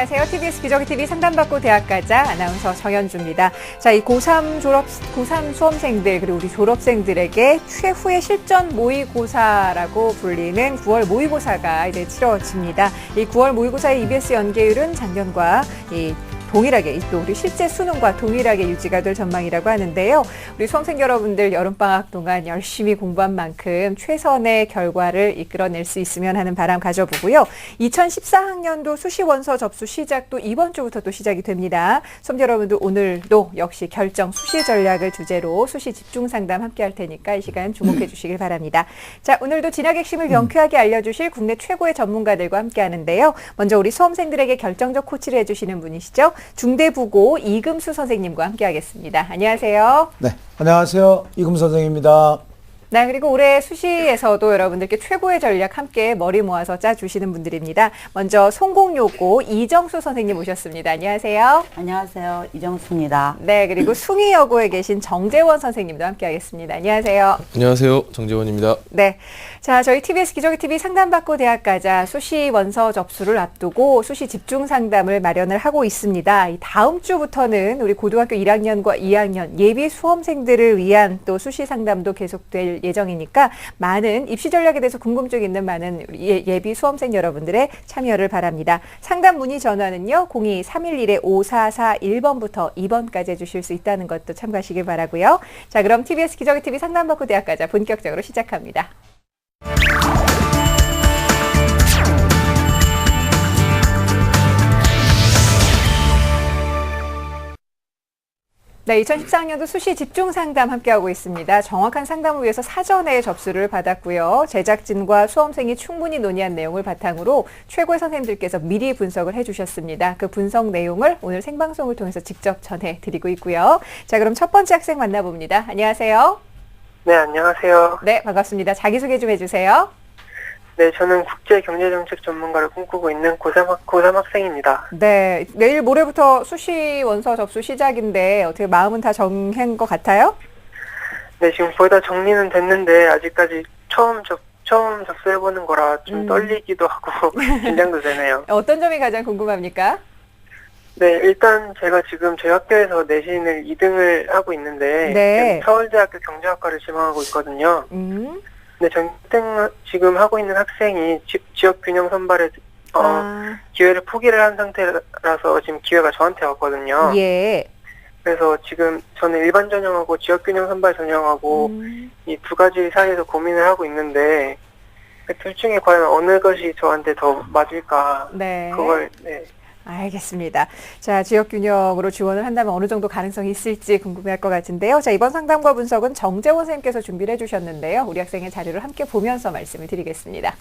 안녕하세요. TBS 기저귀TV 상담받고 대학가자 아나운서 정현주입니다. 자, 이 고3 수험생들 그리고 우리 졸업생들에게 최후의 실전 모의고사라고 불리는 9월 모의고사가 이제 치러집니다. 이 9월 모의고사의 EBS 연계율은 작년과 동일하게 또 우리 실제 수능과 동일하게 유지가 될 전망이라고 하는데요. 우리 수험생 여러분들 여름방학 동안 열심히 공부한 만큼 최선의 결과를 이끌어낼 수 있으면 하는 바람 가져보고요. 2014학년도 수시 원서 접수 시작도 이번 주부터 또 시작이 됩니다. 수험자 여러분들 오늘도 역시 결정 수시 전략을 주제로 수시 집중 상담 함께 할 테니까 이 시간 주목해 주시길 바랍니다. 자, 오늘도 진학 핵심을 명쾌하게 알려주실 국내 최고의 전문가들과 함께 하는데요. 먼저 우리 수험생들에게 결정적 코치를 해주시는 분이시죠. 중대부고 이금수 선생님과 함께하겠습니다. 안녕하세요. 네, 안녕하세요. 이금수 선생입니다. 네, 그리고 올해 수시에서도 여러분들께 최고의 전략 함께 머리 모아서 짜주시는 분들입니다. 먼저 송공요고 이정수 선생님 모셨습니다. 안녕하세요. 안녕하세요. 이정수입니다. 네, 그리고 숭의여고에 계신 정재원 선생님도 함께하겠습니다. 안녕하세요. 안녕하세요. 정재원입니다. 네, 자, 저희 TBS 기저귀TV 상담받고 대학가자 수시 원서 접수를 앞두고 수시 집중 상담을 마련을 하고 있습니다. 이 다음 주부터는 우리 고등학교 1학년과 2학년 예비 수험생들을 위한 또 수시 상담도 계속될 예정이니까 많은 입시 전략에 대해서 궁금증이 있는 많은 예비 수험생 여러분들의 참여를 바랍니다. 상담 문의 전화는요. 02-311-5441번부터 2번까지 해주실 수 있다는 것도 참고하시길 바라고요. 자, 그럼 TBS 기저귀TV 상담받고 대학가자 본격적으로 시작합니다. 네, 2014학년도 수시 집중 상담 함께하고 있습니다. 정확한 상담을 위해서 사전에 접수를 받았고요. 제작진과 수험생이 충분히 논의한 내용을 바탕으로 최고의 선생님들께서 미리 분석을 해주셨습니다. 그 분석 내용을 오늘 생방송을 통해서 직접 전해드리고 있고요. 자, 그럼 첫 번째 학생 만나봅니다. 안녕하세요. 네, 안녕하세요. 네, 반갑습니다. 자기소개 좀 해주세요. 네, 저는 국제경제정책 전문가를 꿈꾸고 있는 고3 학생입니다. 네, 내일 모레부터 수시 원서 접수 시작인데 어떻게 마음은 다 정한 것 같아요? 네, 지금 거의 다 정리는 됐는데 아직까지 처음 접수해보는 거라 좀 떨리기도 하고 긴장도 되네요. 어떤 점이 가장 궁금합니까? 네, 일단 제가 지금 저희 학교에서 내신을 2등을 하고 있는데 네. 서울대학교 경제학과를 지망하고 있거든요. 네, 지금 하고 있는 학생이 지역균형 선발에 기회를 포기를 한 상태라서 지금 기회가 저한테 왔거든요. 예. 그래서 지금 저는 일반 전형하고 지역균형 선발 전형하고 이 두 가지 사이에서 고민을 하고 있는데 둘 중에 과연 어느 것이 저한테 더 맞을까? 네. 그걸 네. 알겠습니다. 자, 지역균형으로 지원을 한다면 어느 정도 가능성이 있을지 궁금해할 것 같은데요. 자, 이번 상담과 분석은 정재원 선생님께서 준비를 해주셨는데요. 우리 학생의 자료를 함께 보면서 말씀을 드리겠습니다.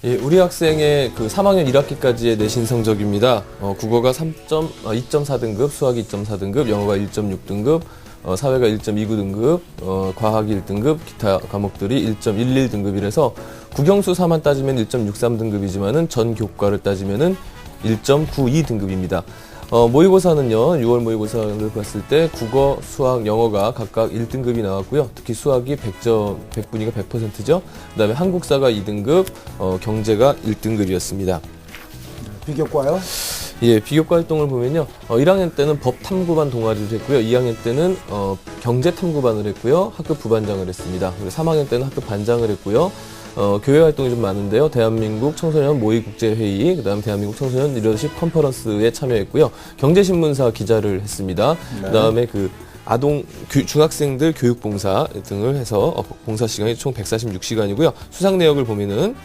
예, 우리 학생의 그 3학년 1학기까지의 내신 성적입니다. 국어가 2.4등급, 수학이 2.4등급, 영어가 1.6등급, 사회가 1.29등급, 과학이 1등급, 기타 과목들이 1.11등급이라서 국영수 4만 따지면 1.63등급이지만은 전 교과를 따지면은 1.92등급입니다. 모의고사는요, 6월 모의고사를 봤을 때 국어, 수학, 영어가 각각 1등급이 나왔고요. 특히 수학이 100분위가 100%죠. 그 다음에 한국사가 2등급, 경제가 1등급이었습니다. 비교과요? 예, 비교과 활동을 보면요. 1학년 때는 법 탐구반 동아리를 했고요. 2학년 때는 경제 탐구반을 했고요. 학급 부반장을 했습니다. 그리고 3학년 때는 학급 반장을 했고요. 교회 활동이 좀 많은데요. 대한민국 청소년 모의국제회의, 그 다음에 대한민국 청소년 리더십 컨퍼런스에 참여했고요. 경제신문사 기자를 했습니다. 네. 그 다음에 중학생들 교육봉사 등을 해서 봉사 시간이 총 146시간이고요. 수상 내역을 보면은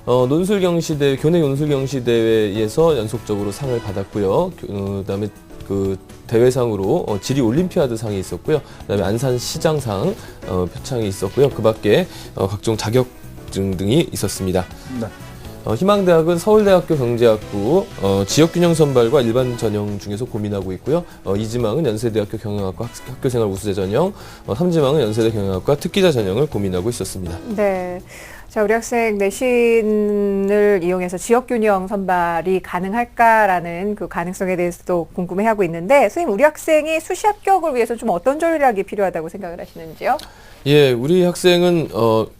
교내 논술경시대회에서 연속적으로 상을 받았고요. 그 다음에 대회상으로 지리 올림피아드 상이 있었고요. 그다음에 안산 시장상 표창이 있었고요. 그 밖에 각종 자격증 등이 있었습니다. 네. 희망대학은 서울대학교 경제학부 지역균형 선발과 일반 전형 중에서 고민하고 있고요. 이지망은 연세대학교 경영학과 학교생활 우수자 전형, 삼지망은 연세대 경영학과 특기자 전형을 고민하고 있었습니다. 네. 자, 우리 학생 내신을 이용해서 지역균형 선발이 가능할까라는 그 가능성에 대해서도 궁금해하고 있는데, 선생님, 우리 학생이 수시 합격을 위해서 좀 어떤 전략이 필요하다고 생각을 하시는지요? 예, 우리 학생은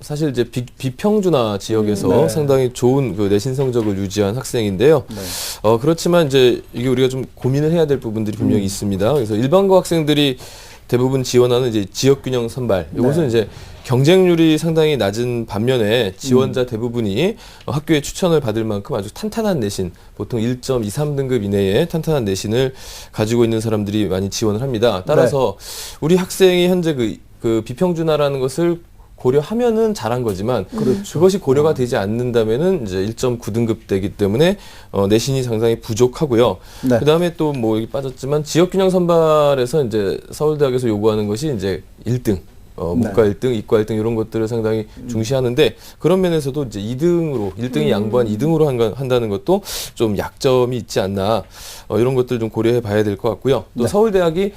사실 이제 비평준화 지역에서 네. 상당히 좋은 그 내신 성적을 유지한 학생인데요. 네. 그렇지만 이제 이게 우리가 좀 고민을 해야 될 부분들이 분명히 있습니다. 그래서 일반고 학생들이 대부분 지원하는 이제 지역균형 선발. 이것은 네. 이제 경쟁률이 상당히 낮은 반면에 지원자 대부분이 학교에 추천을 받을 만큼 아주 탄탄한 내신, 보통 1.23등급 이내의 탄탄한 내신을 가지고 있는 사람들이 많이 지원을 합니다. 따라서 우리 학생이 현재 그 비평준화라는 것을 고려하면은 잘한 거지만 그렇죠. 그것이 고려가 되지 않는다면은 이제 1.9등급 되기 때문에 내신이 상당히 부족하고요. 네. 그다음에 또 뭐 여기 빠졌지만 지역균형 선발에서 이제 서울대학에서 요구하는 것이 이제 1등. 문과 1등, 이과 1등 이런 것들을 상당히 중시하는데 그런 면에서도 이제 2등으로 1등이 양보한 2등으로 한다는 것도 좀 약점이 있지 않나 이런 것들 좀 고려해 봐야 될 것 같고요. 또 네. 서울대학이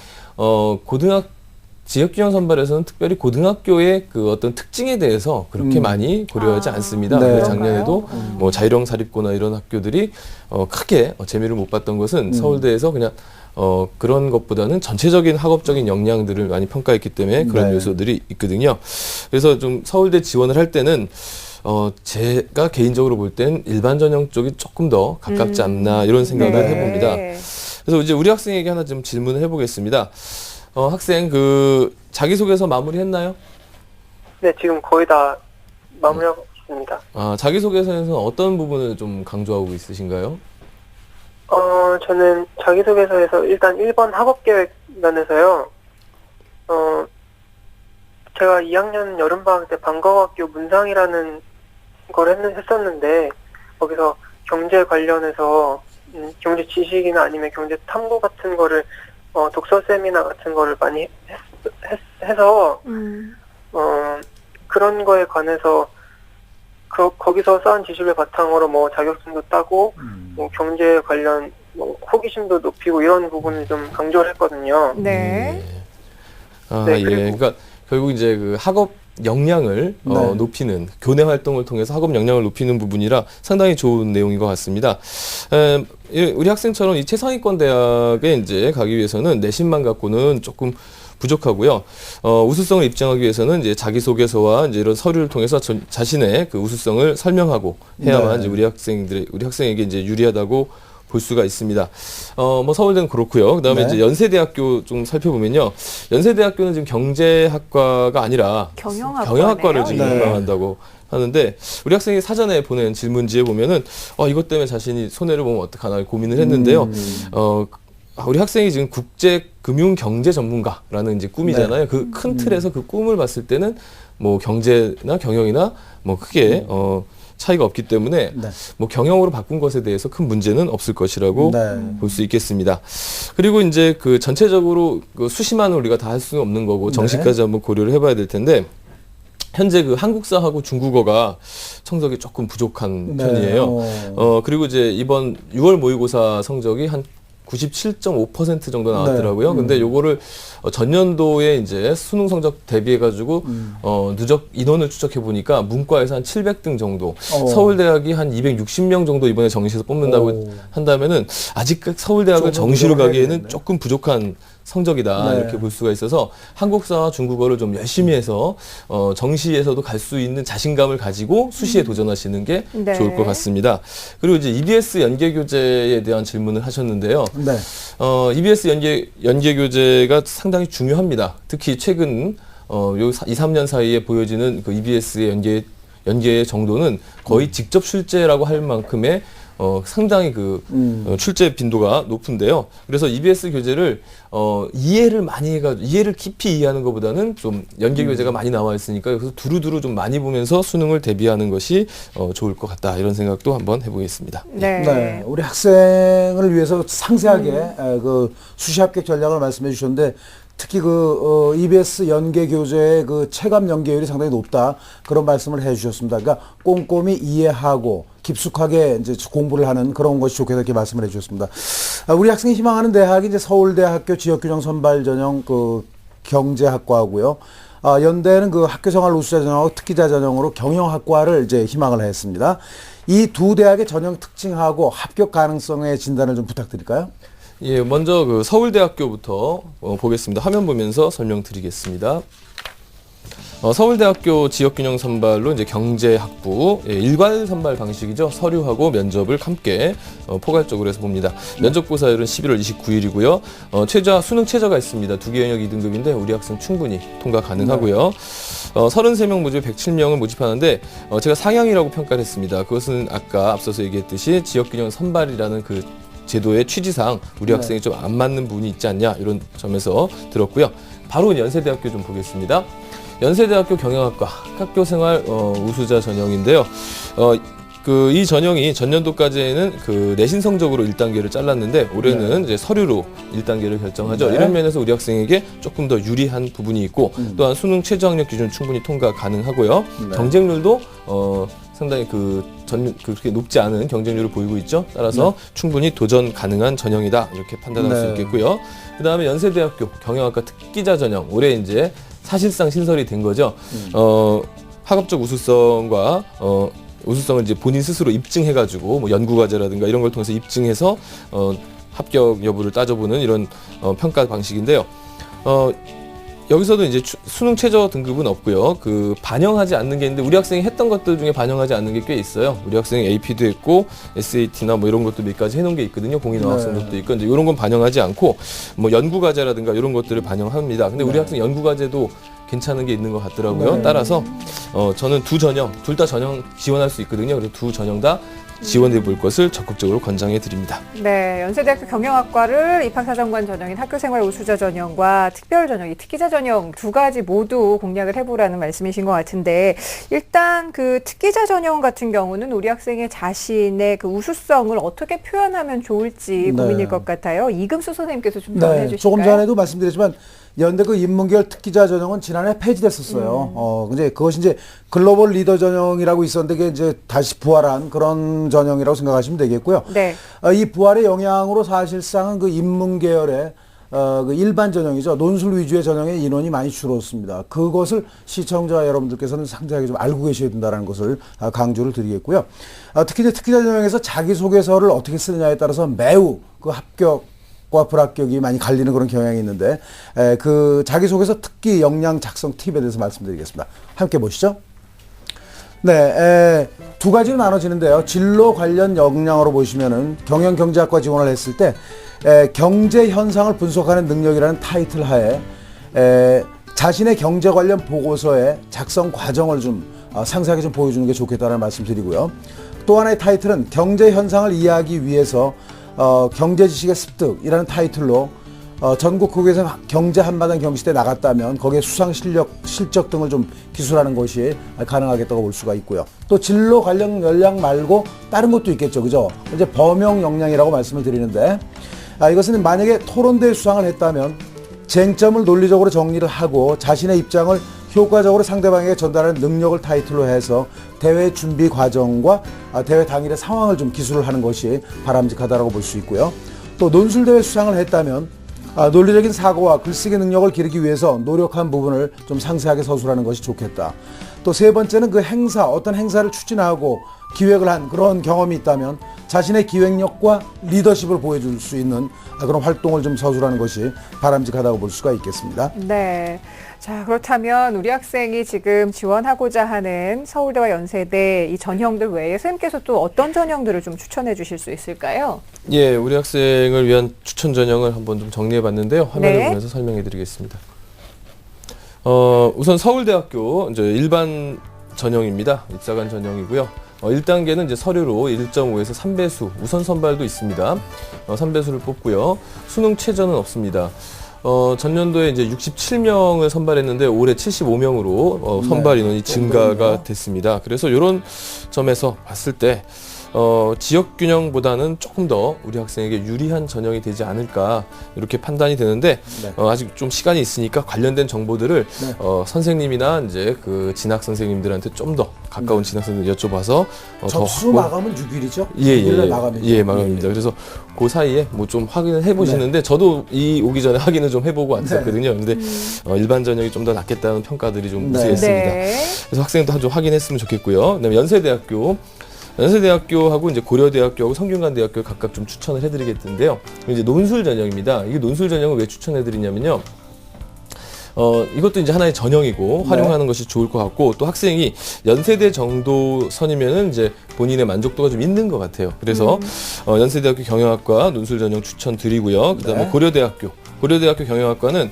지역균형 선발에서는 특별히 고등학교의 그 어떤 특징에 대해서 그렇게 많이 고려하지 않습니다. 네. 그래서 작년에도 뭐 자율형 사립고나 이런 학교들이 크게 재미를 못 봤던 것은 서울대에서 그냥 그런 것보다는 전체적인 학업적인 역량들을 많이 평가했기 때문에 그런 네. 요소들이 있거든요. 그래서 좀 서울대 지원을 할 때는 제가 개인적으로 볼 땐 일반 전형 쪽이 조금 더 가깝지 않나 이런 생각을 네. 해봅니다. 그래서 이제 우리 학생에게 하나 좀 질문을 해보겠습니다. 학생 자기소개서 마무리했나요? 네, 지금 거의 다 마무리하고 있습니다. 자기소개서에서 어떤 부분을 좀 강조하고 있으신가요? 저는 자기소개서에서 일단 1번 학업계획 면에서요, 제가 2학년 여름방학 때 방과학교 문상이라는 걸 했었는데, 거기서 경제 관련해서, 경제 지식이나 아니면 경제 탐구 같은 거를, 독서 세미나 같은 거를 많이 해서, 그런 거에 관해서, 거기서 쌓은 지식을 바탕으로 뭐 자격증도 따고, 뭐 경제 관련 뭐 호기심도 높이고 이런 부분을 좀 강조를 했거든요. 네. 네, 예. 그리고- 그러니까 결국 이제 그 학업 역량을 네. 높이는 교내 활동을 통해서 학업 역량을 높이는 부분이라 상당히 좋은 내용인 것 같습니다. 우리 학생처럼 이 최상위권 대학에 이제 가기 위해서는 내신만 갖고는 조금 부족하고요. 우수성을 입증하기 위해서는 이제 자기소개서와 이제 이런 서류를 통해서 자신의 그 우수성을 설명하고 해야만 네. 이제 우리 학생에게 이제 유리하다고 볼 수가 있습니다. 뭐 서울대는 그렇고요. 그다음에 네. 이제 연세대학교 좀 살펴보면요. 연세대학교는 지금 경제학과가 아니라 경영학과를 지금 네. 희망한다고 하는데 우리 학생이 사전에 보낸 질문지에 보면은 이것 때문에 자신이 손해를 보면 어떡하나 고민을 했는데요. 우리 학생이 지금 국제 금융 경제 전문가라는 이제 꿈이잖아요. 그 큰 틀에서 그 꿈을 봤을 때는 뭐 경제나 경영이나 뭐 크게 차이가 없기 때문에 네. 뭐 경영으로 바꾼 것에 대해서 큰 문제는 없을 것이라고 네. 볼 수 있겠습니다. 그리고 이제 그 전체적으로 그 수시만을 우리가 다 할 수는 없는 거고 정시까지 한번 고려를 해봐야 될 텐데 현재 그 한국사하고 중국어가 성적이 조금 부족한 네. 편이에요. 그리고 이제 이번 6월 모의고사 성적이 한 97.5% 정도 나왔더라고요. 네. 근데 요거를 전년도에 이제 수능 성적 대비해가지고 누적 인원을 추적해 보니까 문과에서 한 700등 정도, 서울대학이 한 260명 정도 이번에 정시에서 뽑는다고 한다면은 아직 서울대학을 조금 정시로 부족해야 가기에는 되겠네. 조금 부족한 성적이다 네. 이렇게 볼 수가 있어서 한국사와 중국어를 좀 열심히 해서 정시에서도 갈 수 있는 자신감을 가지고 수시에 도전하시는 게 네. 좋을 것 같습니다. 그리고 이제 EBS 연계 교재에 대한 질문을 하셨는데요. 네. EBS 연계 교재가 상당히 중요합니다. 특히 최근 요 2, 3년 사이에 보여지는 그 EBS의 연계의 정도는 거의 직접 출제라고 할 만큼의 상당히 그 출제 빈도가 높은데요. 그래서 EBS 교재를 이해를 깊이 이해하는 것보다는 좀 연계 교재가 많이 나와 있으니까 그래서 두루두루 좀 많이 보면서 수능을 대비하는 것이 좋을 것 같다 이런 생각도 한번 해보겠습니다. 네. 네, 우리 학생을 위해서 상세하게 그 수시 합격 전략을 말씀해 주셨는데 특히 그 EBS 연계 교재의 그 체감 연계율이 상당히 높다 그런 말씀을 해주셨습니다. 그러니까 꼼꼼히 이해하고 깊숙하게 이제 공부를 하는 그런 것이 좋겠다 이렇게 말씀을 해주셨습니다. 우리 학생이 희망하는 대학이 이제 서울대학교 지역균형 선발 전형 그 경제학과고요. 연대는 그 학교생활 우수자 전형하고 특기자 전형으로 경영학과를 이제 희망을 했습니다. 이 두 대학의 전형 특징하고 합격 가능성의 진단을 좀 부탁드릴까요? 예, 먼저 그 서울대학교부터 보겠습니다. 화면 보면서 설명드리겠습니다. 서울대학교 지역균형 선발로 이제 경제학부 일괄 선발 방식이죠. 서류하고 면접을 함께 포괄적으로 해서 봅니다. 면접 고사율은 11월 29일이고요. 수능 최저가 있습니다. 2개 영역 2등급인데 우리 학생 충분히 통과 가능하고요. 33명 모집 107명을 모집하는데 제가 상향이라고 평가를 했습니다. 그것은 아까 앞서서 얘기했듯이 지역균형 선발이라는 그 제도의 취지상 우리 학생이 좀 안 맞는 부분이 있지 않냐 이런 점에서 들었고요. 바로 연세대학교 좀 보겠습니다. 연세대학교 경영학과 학교생활 우수자 전형인데요. 이 전형이 전년도까지는 그 내신 성적으로 1단계를 잘랐는데 올해는 이제 서류로 1단계를 결정하죠. 네. 이런 면에서 우리 학생에게 조금 더 유리한 부분이 있고 또한 수능 최저학력 기준 충분히 통과 가능하고요. 네. 경쟁률도 상당히 그렇게 높지 않은 경쟁률을 보이고 있죠. 따라서 충분히 도전 가능한 전형이다 이렇게 판단할 수 있겠고요. 그 다음에 연세대학교 경영학과 특기자 전형 올해 이제 사실상 신설이 된 거죠. 학업적 우수성과 우수성을 이제 본인 스스로 입증해가지고 뭐 연구과제라든가 이런 걸 통해서 입증해서 합격 여부를 따져보는 이런 평가 방식인데요. 여기서도 이제 수능 최저 등급은 없고요. 그 반영하지 않는 게 있는데 우리 학생이 했던 것들 중에 반영하지 않는 게 꽤 있어요. 우리 학생이 AP도 했고 SAT나 뭐 이런 것도 몇 가지 해놓은 게 있거든요. 공인어학성적도 있고 이제 이런 건 반영하지 않고 뭐 연구과제라든가 이런 것들을 반영합니다. 근데 우리 학생 연구과제도 괜찮은 게 있는 것 같더라고요. 따라서 저는 두 전형, 둘 다 전형 지원할 수 있거든요. 그래서 두 전형 다 지원해 볼 것을 적극적으로 권장해 드립니다. 네, 연세대학교 경영학과를 입학사정관 전형인 학교생활 우수자 전형과 특별 전형이 특기자 전형 두 가지 모두 공략을 해보라는 말씀이신 것 같은데 일단 그 특기자 전형 같은 경우는 우리 학생의 자신의 그 우수성을 어떻게 표현하면 좋을지 고민일 것 같아요. 이금수 선생님께서 좀 전해 주실까요? 조금 전에도 말씀드렸지만 연대 그 인문계열 특기자 전형은 지난해 폐지됐었어요. 이제 그것이 이제 글로벌 리더 전형이라고 있었는데 그게 이제 다시 부활한 그런 전형이라고 생각하시면 되겠고요. 네. 이 부활의 영향으로 사실상은 그 인문계열의 그 일반 전형이죠. 논술 위주의 전형의 인원이 많이 줄었습니다. 그것을 시청자 여러분들께서는 상당히 좀 알고 계셔야 된다는 것을 강조를 드리겠고요. 특히 이제 특기자 전형에서 자기소개서를 어떻게 쓰느냐에 따라서 매우 그 합격과 불합격이 많이 갈리는 그런 경향이 있는데 그 자기소개서 특기 역량 작성 팁에 대해서 말씀드리겠습니다. 함께 보시죠. 네, 두 가지로 나눠지는데요. 진로 관련 역량으로 보시면은 경영경제학과 지원을 했을 때 경제 현상을 분석하는 능력이라는 타이틀 하에 자신의 경제 관련 보고서의 작성 과정을 좀 상세하게 좀 보여주는 게 좋겠다는 말씀드리고요. 또 하나의 타이틀은 경제 현상을 이해하기 위해서 경제 지식의 습득이라는 타이틀로 전국 국외에서 경제 한마당 경시대 나갔다면 거기에 수상 실적 등을 좀 기술하는 것이 가능하겠다고 볼 수가 있고요. 또 진로 관련 역량 말고 다른 것도 있겠죠, 그죠? 이제 범용 역량이라고 말씀을 드리는데 이것은 만약에 토론대회 수상을 했다면 쟁점을 논리적으로 정리를 하고 자신의 입장을 효과적으로 상대방에게 전달하는 능력을 타이틀로 해서 대회 준비 과정과 대회 당일의 상황을 좀 기술을 하는 것이 바람직하다고 볼 수 있고요. 또 논술대회 수상을 했다면 논리적인 사고와 글쓰기 능력을 기르기 위해서 노력한 부분을 좀 상세하게 서술하는 것이 좋겠다. 또 세 번째는 그 어떤 행사를 추진하고 기획을 한 그런 경험이 있다면 자신의 기획력과 리더십을 보여줄 수 있는 그런 활동을 좀 서술하는 것이 바람직하다고 볼 수가 있겠습니다. 네. 자, 그렇다면 우리 학생이 지금 지원하고자 하는 서울대와 연세대 이 전형들 외에 선생님께서 또 어떤 전형들을 좀 추천해 주실 수 있을까요? 예, 우리 학생을 위한 추천 전형을 한번 좀 정리해 봤는데요. 화면을 보면서 설명해 드리겠습니다. 우선 서울대학교 이제 일반 전형입니다. 입사관 전형이고요. 1단계는 이제 서류로 1.5에서 3배수 우선 선발도 있습니다. 3배수를 뽑고요. 수능 최저는 없습니다. 전년도에 이제 67명을 선발했는데 올해 75명으로 선발 인원이 증가가 됐습니다. 그래서 이런 점에서 봤을 때 지역 균형보다는 조금 더 우리 학생에게 유리한 전형이 되지 않을까 이렇게 판단이 되는데 아직 좀 시간이 있으니까 관련된 정보들을 선생님이나 이제 그 진학 선생님들한테 좀 더 가까운 진학 선생님들 여쭤봐서 접수 마감은 6일이죠? 예, 마감입니다. 그래서 그 사이에 뭐 좀 확인을 해보시는데 저도 오기 전에 확인을 좀 해보고 왔었거든요. 근데 일반 전형이 좀 더 낫겠다는 평가들이 좀 우세했습니다. 그래서 학생도 좀 확인했으면 좋겠고요. 그다음에 연세대학교하고 이제 고려대학교하고 성균관대학교 각각 좀 추천을 해드리겠는데요. 이제 논술 전형입니다. 이게 논술 전형을 왜 추천해드리냐면요. 이것도 이제 하나의 전형이고 활용하는 것이 좋을 것 같고 또 학생이 연세대 정도 선이면은 이제 본인의 만족도가 좀 있는 것 같아요. 그래서 연세대학교 경영학과 논술 전형 추천드리고요. 그다음에 고려대학교 경영학과는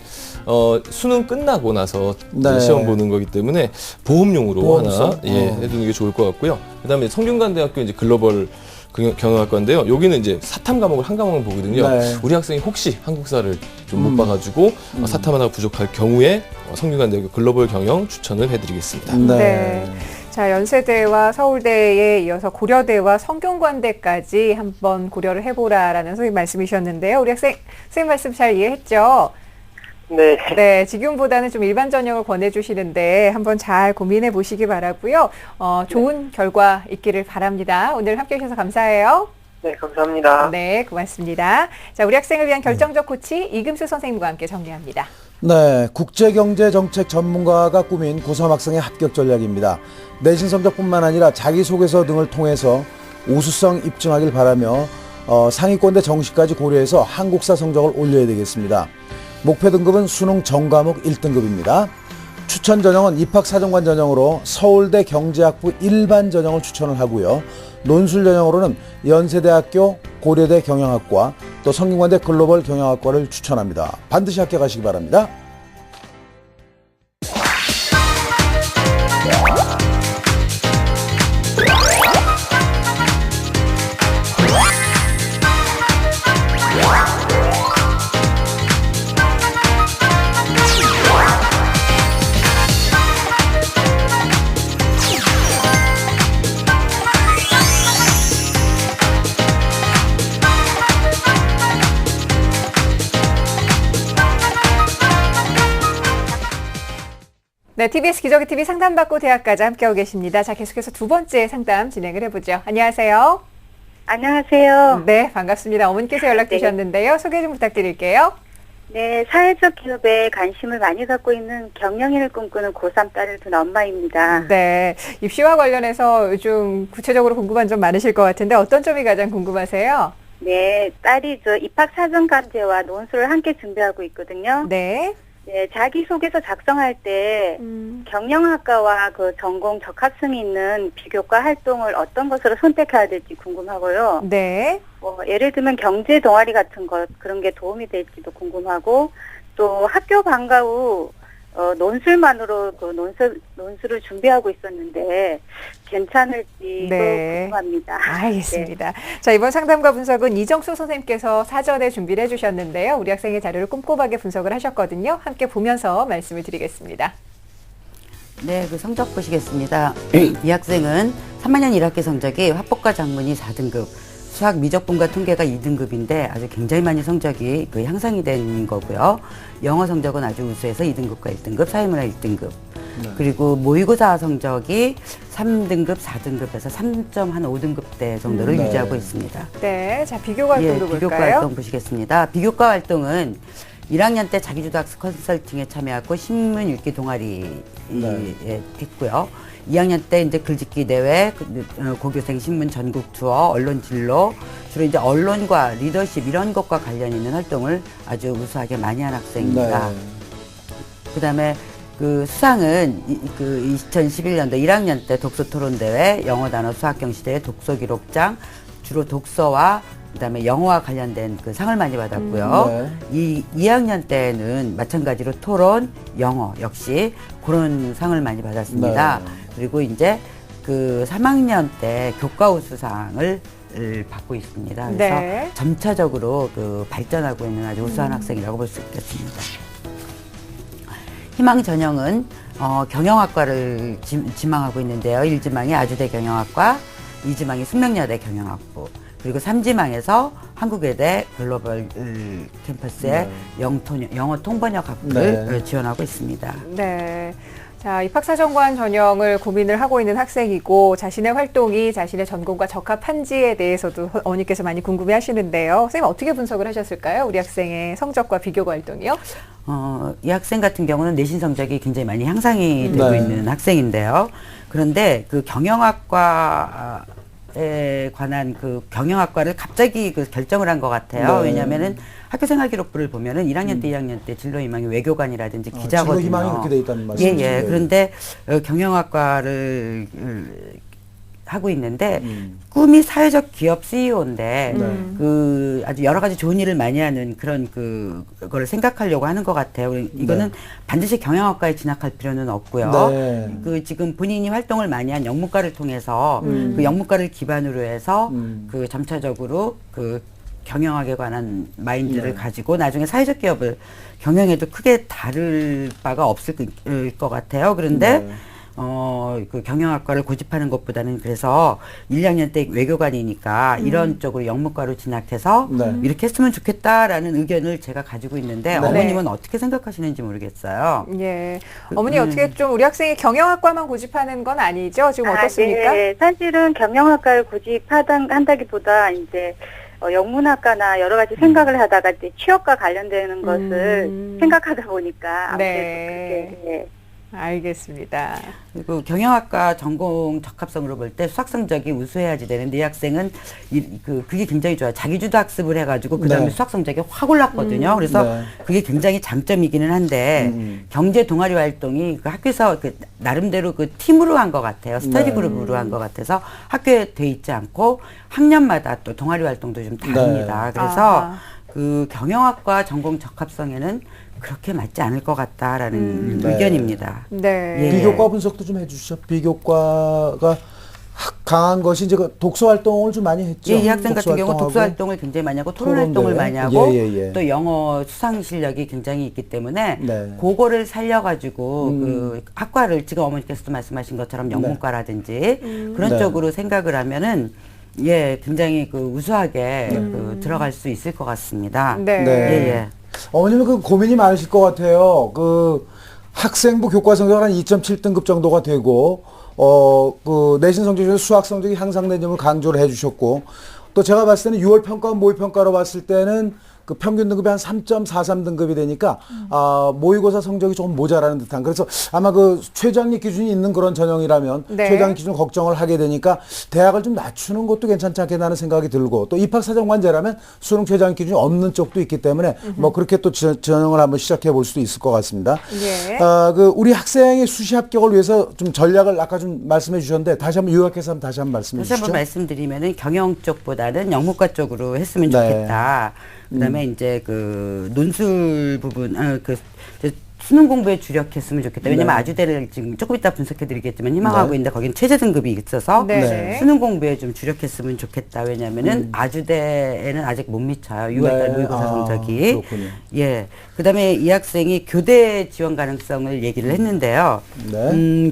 수능 끝나고 나서 시험 보는 거기 때문에 보험용으로 하나 해두는 게 좋을 것 같고요. 그다음에 성균관대학교 이제 글로벌 경영학과인데요. 여기는 이제 사탐 과목을 한 과목을 보거든요. 우리 학생이 혹시 한국사를 좀 못 봐가지고 사탐 하나가 부족할 경우에 성균관대학교 글로벌 경영 추천을 해드리겠습니다. 네. 자, 연세대와 서울대에 이어서 고려대와 성균관대까지 한번 고려를 해보라라는 선생님 말씀이셨는데요. 우리 선생님 말씀 잘 이해했죠? 네. 네, 지금보다는 좀 일반 전형을 권해주시는데 한번 잘 고민해 보시기 바라고요. 좋은 결과 있기를 바랍니다. 오늘 함께 해주셔서 감사해요. 네, 감사합니다. 네, 고맙습니다. 자, 우리 학생을 위한 결정적 코치 이금수 선생님과 함께 정리합니다. 네, 국제경제정책 전문가가 꾸민 고3 학생의 합격 전략입니다. 내신 성적뿐만 아니라 자기소개서 등을 통해서 우수성 입증하길 바라며 상위권대 정시까지 고려해서 한국사 성적을 올려야 되겠습니다. 목표 등급은 수능 전과목 1등급입니다. 추천 전형은 입학사정관 전형으로 서울대 경제학부 일반 전형을 추천을 하고요. 논술 전형으로는 연세대학교 고려대 경영학과 또 성균관대 글로벌 경영학과를 추천합니다. 반드시 합격하시기 바랍니다. 네, TBS 기저귀 TV 상담받고 대학까지 함께하고 계십니다. 자, 계속해서 두 번째 상담 진행을 해보죠. 안녕하세요. 안녕하세요. 네, 반갑습니다. 어머니께서 연락 주셨는데요. 소개 좀 부탁드릴게요. 네, 사회적 기업에 관심을 많이 갖고 있는 경영인을 꿈꾸는 고3 딸을 둔 엄마입니다. 네, 입시와 관련해서 요즘 구체적으로 궁금한 점 많으실 것 같은데 어떤 점이 가장 궁금하세요? 네, 딸이 입학 사전 감제와 논술을 함께 준비하고 있거든요. 네. 네, 자기소개서 작성할 때 경영학과와 그 전공 적합성이 있는 비교과 활동을 어떤 것으로 선택해야 될지 궁금하고요. 네. 예를 들면 경제 동아리 같은 것 그런 게 도움이 될지도 궁금하고 또 학교 방과 후 논술만으로 그 논술을 준비하고 있었는데 괜찮을지도 궁금합니다. 알겠습니다. 네. 자, 이번 상담과 분석은 이정수 선생님께서 사전에 준비를 해주셨는데요. 우리 학생의 자료를 꼼꼼하게 분석을 하셨거든요. 함께 보면서 말씀을 드리겠습니다. 네, 그 성적 보시겠습니다. 이 학생은 3학년 1학기 성적이 화법과 작문이 4등급, 수학 미적분과 통계가 2등급인데 아주 굉장히 많이 성적이 향상이 된 거고요. 영어 성적은 아주 우수해서 2등급과 1등급, 사회문화 1등급. 네. 그리고 모의고사 성적이 3등급, 4등급에서 3.5등급대 정도를 유지하고 있습니다. 네, 자, 비교과 활동도 볼까요? 비교과 활동 보시겠습니다. 비교과 활동은 1학년 때 자기주도 학습 컨설팅에 참여하고 신문 읽기 동아리에 했고요. 2학년 때 이제 글짓기 대회, 고교생 신문 전국 투어, 언론 진로, 주로 이제 언론과 리더십 이런 것과 관련 있는 활동을 아주 우수하게 많이 한 학생입니다. 네. 그다음에 그 수상은 2011년도 1학년 때 독서 토론 대회, 영어 단어 수학 경시 대회, 독서 기록장, 주로 독서와 그다음에 영어와 관련된 그 상을 많이 받았고요. 이 2학년 때는 마찬가지로 토론, 영어 역시 그런 상을 많이 받았습니다. 네. 그리고 이제 그 3학년 때 교과 우수상을 받고 있습니다. 그래서 점차적으로 그 발전하고 있는 아주 우수한 학생이라고 볼 수 있겠습니다. 희망 전형은 경영학과를 지망하고 있는데요. 1지망이 아주대 경영학과, 2지망이 숙명여대 경영학부, 그리고 3지망에서 한국외대 글로벌 캠퍼스의 영어 통번역 학부를 지원하고 있습니다. 네. 자, 입학사정관 전형을 고민을 하고 있는 학생이고 자신의 활동이 자신의 전공과 적합한지에 대해서도 어머니께서 많이 궁금해 하시는데요. 선생님 어떻게 분석을 하셨을까요? 우리 학생의 성적과 비교과 활동이요? 이 학생 같은 경우는 내신 성적이 굉장히 많이 향상이 되고 있는 학생인데요. 그런데 그 경영학과 에 관한 그 경영학과를 갑자기 그 결정을 한 것 같아요. 네. 왜냐하면은 학교생활기록부를 보면은 1학년 때, 2학년 때 진로희망이 외교관이라든지 기자거든요. 진로희망이 그렇게 돼 있다는 말씀이시죠? 예. 그런데 경영학과를 하고 있는데 꿈이 사회적 기업 CEO인데 그 아주 여러 가지 좋은 일을 많이 하는 그런 그거를 생각하려고 하는 것 같아요. 이거는 반드시 경영학과에 진학할 필요는 없고요. 네. 그 지금 본인이 활동을 많이 한 영문과를 통해서 그 영문과를 기반으로 해서 그 점차적으로 그 경영학에 관한 마인드를 가지고 나중에 사회적 기업을 경영해도 크게 다를 바가 없을 것 같아요. 그런데 그 경영학과를 고집하는 것보다는 그래서 1, 2학년 때 외교관이니까 이런 쪽으로 영문과로 진학해서 이렇게 했으면 좋겠다라는 의견을 제가 가지고 있는데 어머님은 어떻게 생각하시는지 모르겠어요. 예. 어머니 어떻게 좀 우리 학생이 경영학과만 고집하는 건 아니죠? 지금 어떻습니까? 네. 사실은 경영학과를 고집한다기보다 이제 영문학과나 여러 가지 생각을 하다가 이제 취업과 관련되는 것을 생각하다 보니까 아무래도 그렇게 네. 알겠습니다. 그리고 경영학과 전공 적합성으로 볼 때 수학 성적이 우수해야지 되는데 이 학생은 그게 굉장히 좋아요. 자기주도 학습을 해가지고 그 다음에 수학 성적이 확 올랐거든요. 그래서 그게 굉장히 장점이기는 한데 경제 동아리 활동이 그 학교에서 그 나름대로 그 팀으로 한 것 같아요. 스터디 그룹으로 한 것 같아서 학교에 돼 있지 않고 학년마다 또 동아리 활동도 좀 다릅니다. 그래서 그 경영학과 전공 적합성에는 그렇게 맞지 않을 것 같다라는 의견입니다. 네. 예. 비교과 분석도 좀 해주시죠. 비교과가 강한 것이 이제 그 독서 활동을 좀 많이 했죠. 이 학생 같은 경우 독서 활동을 굉장히 많이 하고 토론 활동을 많이 하고 또 영어 수상 실력이 굉장히 있기 때문에 그거를 살려가지고 그 학과를 지금 어머니께서도 말씀하신 것처럼 영문과라든지 그런 쪽으로 생각을 하면은 굉장히 그 우수하게 들어갈 수 있을 것 같습니다. 네. 어머님은 그 고민이 많으실 것 같아요. 그 학생부 교과 성적 한 2.7등급 정도가 되고, 그 내신 성적 중에 수학 성적이 향상된 점을 강조를 해주셨고, 또 제가 봤을 때는 6월 평가, 모의 평가로 봤을 때는 그 평균 등급이 한 3.43등급이 되니까 모의고사 성적이 조금 모자라는 듯한, 그래서 아마 그 최저학력 기준이 있는 그런 전형이라면 최저학력 기준 걱정을 하게 되니까 대학을 좀 낮추는 것도 괜찮지 않겠다는 생각이 들고, 또 입학사정관제라면 수능 최저학력 기준이 없는 쪽도 있기 때문에 뭐 그렇게 또 전형을 한번 시작해 볼 수도 있을 것 같습니다. 그 우리 학생의 수시 합격을 위해서 좀 전략을 아까 좀 말씀해 주셨는데 다시 한번 요약해서 다시 한번 말씀해 주시죠. 다시 한번 말씀드리면은 경영 쪽보다는 영문과 쪽으로 했으면 좋겠다. 그다음에 이제 그 논술 부분, 수능 공부에 주력했으면 좋겠다. 왜냐면 아주대를 지금 조금 이따 분석해드리겠지만 희망하고 있는데 거기는 최저 등급이 있어서 수능 공부에 좀 주력했으면 좋겠다. 왜냐면은 아주대에는 아직 못 미쳐요. 6월달 모의고사 성적이. 그렇군요. 그다음에 이 학생이 교대 지원 가능성을 얘기를 했는데요.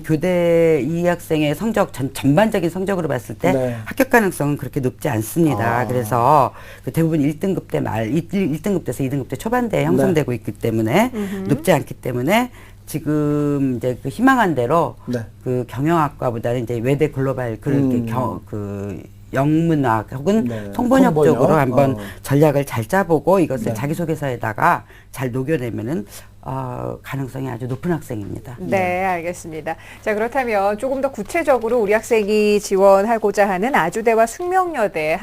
교대 이 학생의 성적 전반적인 성적으로 봤을 때 합격 가능성은 그렇게 높지 않습니다. 그래서 그 대부분 1등급 때 1등급 때서 2등급 때 초반대에 형성되고 있기 때문에 높지 않기 때문에 지금 이제 그 희망한 대로 그 경영학과보다는 이제 외대 글로벌 그 영문학 혹은 통번역 쪽으로 한번 전략을 잘 짜보고 이것을 자기소개서에다가 잘 녹여내면은 가능성이 아주 높은 학생입니다. 네, 알겠습니다. 자, 그렇다면 조금 더 구체적으로 우리 학생이 지원하고자 하는 아주대와 숙명여대,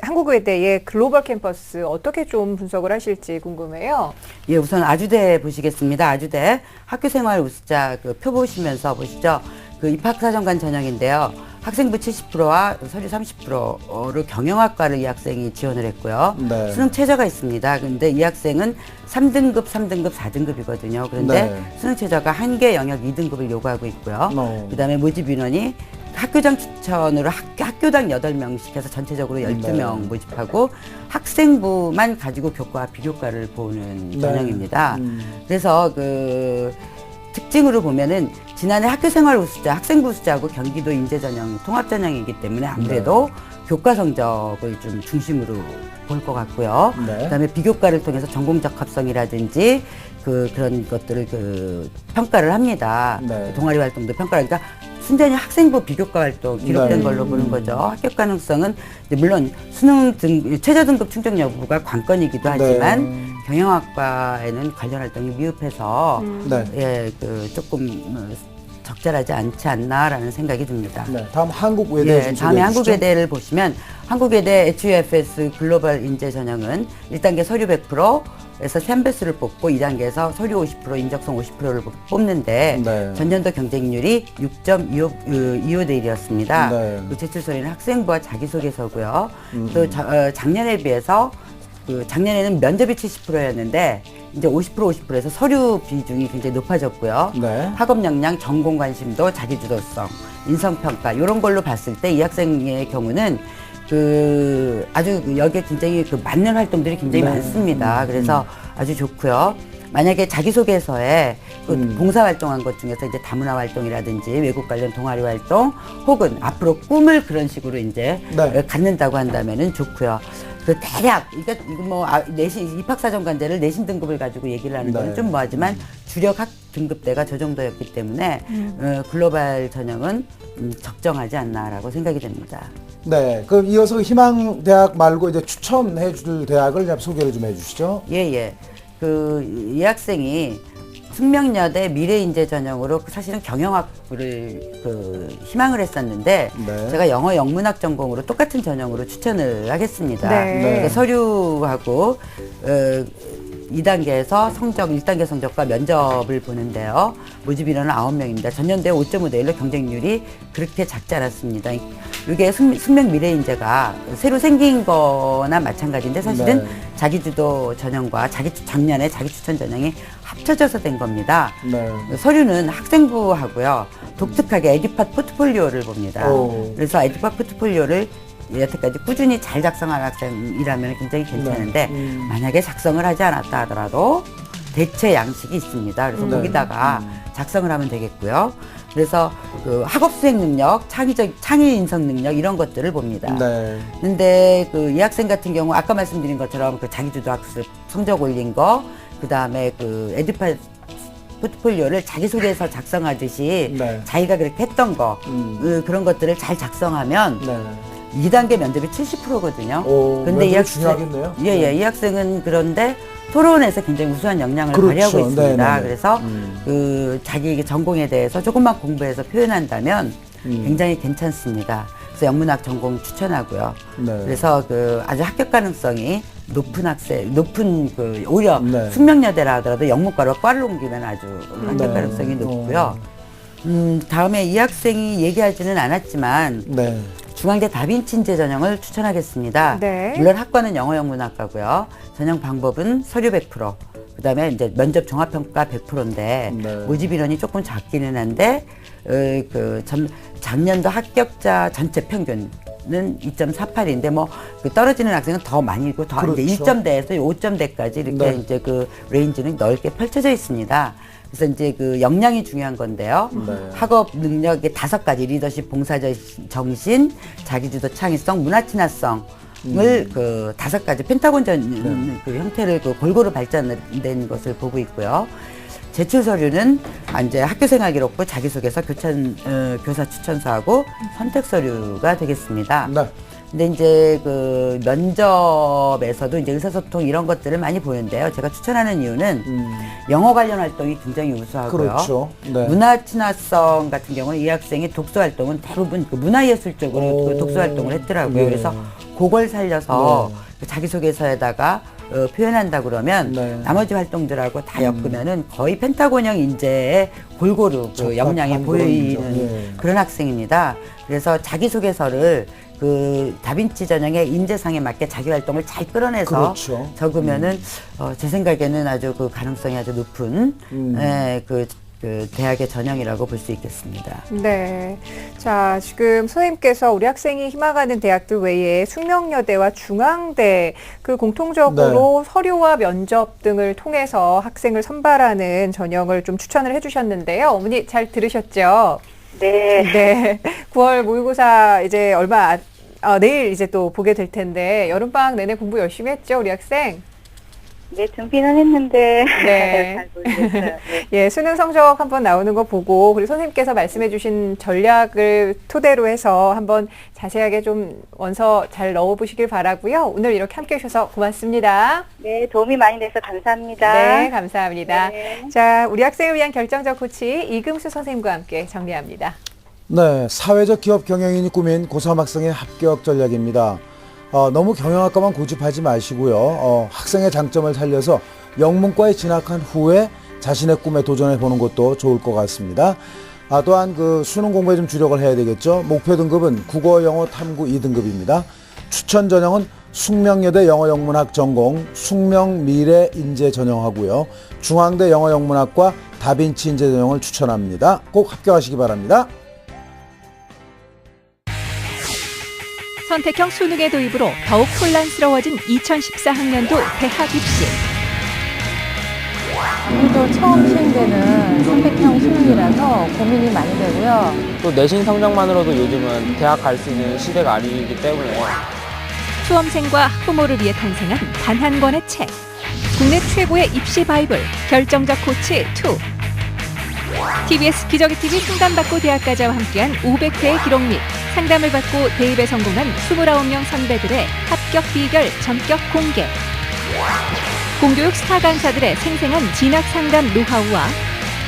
한국외대의 글로벌 캠퍼스 어떻게 좀 분석을 하실지 궁금해요. 예, 우선 아주대 보시겠습니다. 아주대 학교생활 우수자 그 표 보시면서 보시죠. 그 입학사정관 전형인데요. 학생부 70%와 서류 30%로 경영학과를 이 학생이 지원을 했고요. 수능 최저가 있습니다. 그런데 이 학생은 3등급, 4등급이거든요. 그런데 수능 최저가 한 개 영역 2등급을 요구하고 있고요. 그다음에 모집 인원이 학교장 추천으로 학교당 8명씩 해서 전체적으로 12명 모집하고 학생부만 가지고 교과와 비교과를 보는 전형입니다. 그래서 그 특징으로 보면은 지난해 학교생활 우수자, 학생부 우수자하고 경기도 인재 전형, 통합 전형이기 때문에 아무래도 교과 성적을 좀 중심으로 볼 것 같고요. 그다음에 비교과를 통해서 전공 적합성이라든지 그런 것들을 평가를 합니다. 동아리 활동도 평가를 하니까 순전히 학생부 비교과 활동 기록된 걸로 보는 거죠. 합격 가능성은 물론 수능 최저 등급 충족 여부가 관건이기도 하지만 경영학과에는 관련 활동이 미흡해서 조금 적절하지 않지 않나라는 생각이 듭니다. 네, 다음 한국외대 좀 다음에 소개해 주시죠. 한국외대를 보시면 한국외대 HUFS 글로벌 인재 전형은 1단계 서류 100%에서 샘베스를 뽑고 2단계에서 서류 50%, 인적성 50%를 뽑는데 네. 전년도 경쟁률이 6.25대 1이었습니다. 네. 그 제출서에는 학생부와 자기소개서고요. 또 작년에 비해서 작년에는 면접이 70%였는데 이제 50%에서 서류 비중이 굉장히 높아졌고요. 네. 학업 역량, 전공 관심도, 자기주도성, 인성평가 이런 걸로 봤을 때 이 학생의 경우는 아주 여기에 굉장히 맞는 활동들이 굉장히 네. 많습니다. 그래서 아주 좋고요. 만약에 자기소개서에 봉사활동한 것 중에서 이제 다문화 활동이라든지 외국 관련 동아리 활동 혹은 앞으로 꿈을 그런 식으로 이제 네. 갖는다고 한다면은 좋고요. 대략 이거 뭐 내신 입학사정관제를 내신 등급을 가지고 얘기를 하는 건 네. 좀 뭐하지만 주력 학 등급대가 저 정도였기 때문에 글로벌 전형은 적정하지 않나라고 생각이 됩니다. 네, 그럼 이어서 희망대학 말고 이제 추천해 줄 대학을 좀 소개를 좀 해주시죠. 예. 이 학생이 숙명여대 미래인재 전형으로 사실은 경영학부를 희망을 했었는데 네. 제가 영어 영문학 전공으로 똑같은 전형으로 추천을 하겠습니다. 네. 그러니까 서류하고 2단계에서 1단계 성적과 면접을 보는데요. 모집 인원은 9명입니다. 전년도에 5.5대 1로 경쟁률이 그렇게 작지 않았습니다. 이게 숙명 미래인재가 새로 생긴 거나 마찬가지인데 사실은 네. 자기주도 전형과 작년에 자기추천 전형이 합쳐져서 된 겁니다. 네. 서류는 학생부하고요. 독특하게 에듀팟 포트폴리오를 봅니다. 오. 그래서 에듀팟 포트폴리오를 여태까지 꾸준히 잘 작성한 학생이라면 굉장히 괜찮은데 만약에 작성을 하지 않았다 하더라도 대체 양식이 있습니다. 그래서 거기다가 작성을 하면 되겠고요. 그래서 학업 수행 능력, 창의 인성 능력 이런 것들을 봅니다. 네. 근데 이 학생 같은 경우 아까 말씀드린 것처럼 자기주도 학습 성적 올린 거, 그 다음에 에듀파 포트폴리오를 자기소개서 작성하듯이 네. 자기가 그렇게 했던 거, 그런 것들을 잘 작성하면 네. 2단계 면접이 70%거든요. 오, 근데 이 면접이 학생, 중요하겠네요. 예, 이 학생은 그런데 토론에서 굉장히 우수한 역량을 그렇죠. 발휘하고 있습니다. 네네네. 그래서 자기 전공에 대해서 조금만 공부해서 표현한다면 굉장히 괜찮습니다. 그래서 영문학 전공 추천하고요. 네. 그래서 아주 합격 가능성이 높은 오히려 네. 숙명여대라 하더라도 영문과로 과를 옮기면 아주 합격 가능성이 높고요. 다음에 이 학생이 얘기하지는 않았지만 네. 중앙대 다빈치 인재 전형을 추천하겠습니다. 네. 물론 학과는 영어영문학과고요. 전형 방법은 서류 100%, 그다음에 이제 면접 종합평가 100%인데 네. 모집 인원이 조금 작기는 한데 작년도 합격자 전체 평균은 2.48인데 떨어지는 학생은 더 많이고 더 그렇죠. 이제 1점대에서 5점대까지 이렇게 네. 이제 레인지는 넓게 펼쳐져 있습니다. 그래서 이제 역량이 중요한 건데요. 네. 학업 능력의 5가지 리더십, 봉사 정신, 자기주도 창의성, 문화 친화성을 5가지 펜타곤 형태를 골고루 발전된 것을 보고 있고요. 제출 서류는 이제 학교 생활 기록부, 자기소개서, 교사 추천서하고 선택 서류가 되겠습니다. 네. 근데 이제 면접에서도 이제 의사소통 이런 것들을 많이 보는데요. 제가 추천하는 이유는 영어 관련 활동이 굉장히 우수하고요. 그렇죠. 네. 문화 친화성 같은 경우는 이 학생이 독서 활동은 대부분 문화예술 쪽으로 독서 활동을 했더라고요. 네. 그래서 그걸 살려서 자기소개서에다가 표현한다 그러면 네. 나머지 활동들하고 다 엮으면은 거의 펜타곤형 인재의 골고루 역량이 적합한 보이는 그런 예. 그런 학생입니다. 그래서 자기소개서를 다빈치 전형의 인재상에 맞게 자기 활동을 잘 끌어내서 그렇죠. 적으면은 제 생각에는 아주 가능성이 아주 높은 대학의 전형이라고 볼 수 있겠습니다. 네. 자, 지금 선생님께서 우리 학생이 희망하는 대학들 외에 숙명여대와 중앙대 공통적으로 서류와 면접 등을 통해서 학생을 선발하는 전형을 좀 추천을 해주셨는데요. 어머니 잘 들으셨죠? 네. 네. 9월 모의고사 이제 내일 이제 또 보게 될 텐데 여름방학 내내 공부 열심히 했죠, 우리 학생? 네, 준비는 했는데 네. 잘 모르겠어요. 네. 예, 수능 성적 한번 나오는 거 보고 그리고 선생님께서 말씀해 주신 전략을 토대로 해서 한번 자세하게 좀 원서 잘 넣어보시길 바라고요. 오늘 이렇게 함께해 주셔서 고맙습니다. 네, 도움이 많이 돼서 감사합니다. 네, 감사합니다. 네. 자, 우리 학생을 위한 결정적 코치 이금수 선생님과 함께 정리합니다. 네, 사회적 기업 경영인이 꾸민 고3 학생의 합격 전략입니다. 너무 경영학과만 고집하지 마시고요. 학생의 장점을 살려서 영문과에 진학한 후에 자신의 꿈에 도전해 보는 것도 좋을 것 같습니다. 또한 그 수능 공부에 좀 주력을 해야 되겠죠. 목표 등급은 국어, 영어, 탐구 2등급입니다. 추천 전형은 숙명여대 영어영문학 전공, 숙명미래인재 전형하고요. 중앙대 영어영문학과 다빈치 인재 전형을 추천합니다. 꼭 합격하시기 바랍니다. 선택형 수능의 도입으로 더욱 혼란스러워진 2014학년도 대학 입시. 아무래도 처음 시행되는 선택형 수능이라서 고민이 많이 되고요. 또 내신 성적만으로도 요즘은 대학 갈 수 있는 시대가 아니기 때문에 수험생과 학부모를 위해 탄생한 단 한 권의 책. 국내 최고의 입시 바이블 결정적 코치 2. TBS 기적의 TV 상담받고 대학가자와 함께한 500회의 기록 및 상담을 받고 대입에 성공한 29명 선배들의 합격 비결 전격 공개. 공교육 스타 강사들의 생생한 진학 상담 노하우와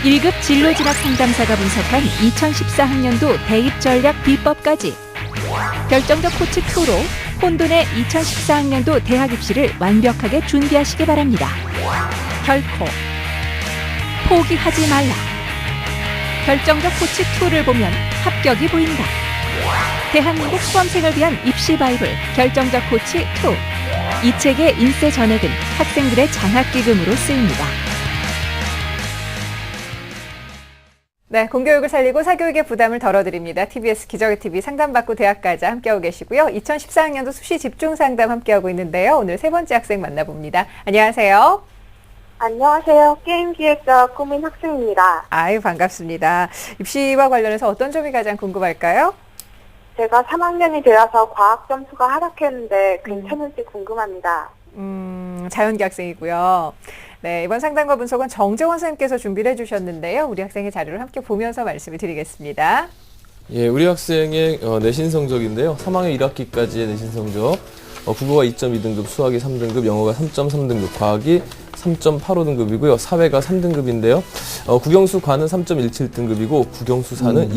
1급 진로 진학 상담사가 분석한 2014학년도 대입 전략 비법까지 결정적 코치 2로 혼돈의 2014학년도 대학 입시를 완벽하게 준비하시기 바랍니다. 결코 포기하지 말라. 결정적 코치 2를 보면 합격이 보인다. 대한민국 수험생을 위한 입시 바이블 결정적 코치 2. 이 책의 인쇄 전액은 학생들의 장학기금으로 쓰입니다. 네, 공교육을 살리고 사교육의 부담을 덜어드립니다. TBS 기적의 TV 상담받고 대학가자 함께하고 계시고요. 2014학년도 수시 집중 상담 함께하고 있는데요. 오늘 세 번째 학생 만나봅니다. 안녕하세요. 안녕하세요. 게임 기획자 꾸민 학생입니다. 아유, 반갑습니다. 입시와 관련해서 어떤 점이 가장 궁금할까요? 제가 3학년이 되어서 과학 점수가 하락했는데 괜찮을지 궁금합니다. 자연계 학생이고요. 네, 이번 상담과 분석은 정재원 선생님께서 준비를 해주셨는데요. 우리 학생의 자료를 함께 보면서 말씀을 드리겠습니다. 예, 우리 학생의 내신 성적인데요. 3학년 1학기까지의 내신 성적. 국어가 2.2등급, 수학이 3등급, 영어가 3.3등급, 과학이 3.85등급이고요. 사회가 3등급인데요. 국영수과는 3.17등급이고 국영수사는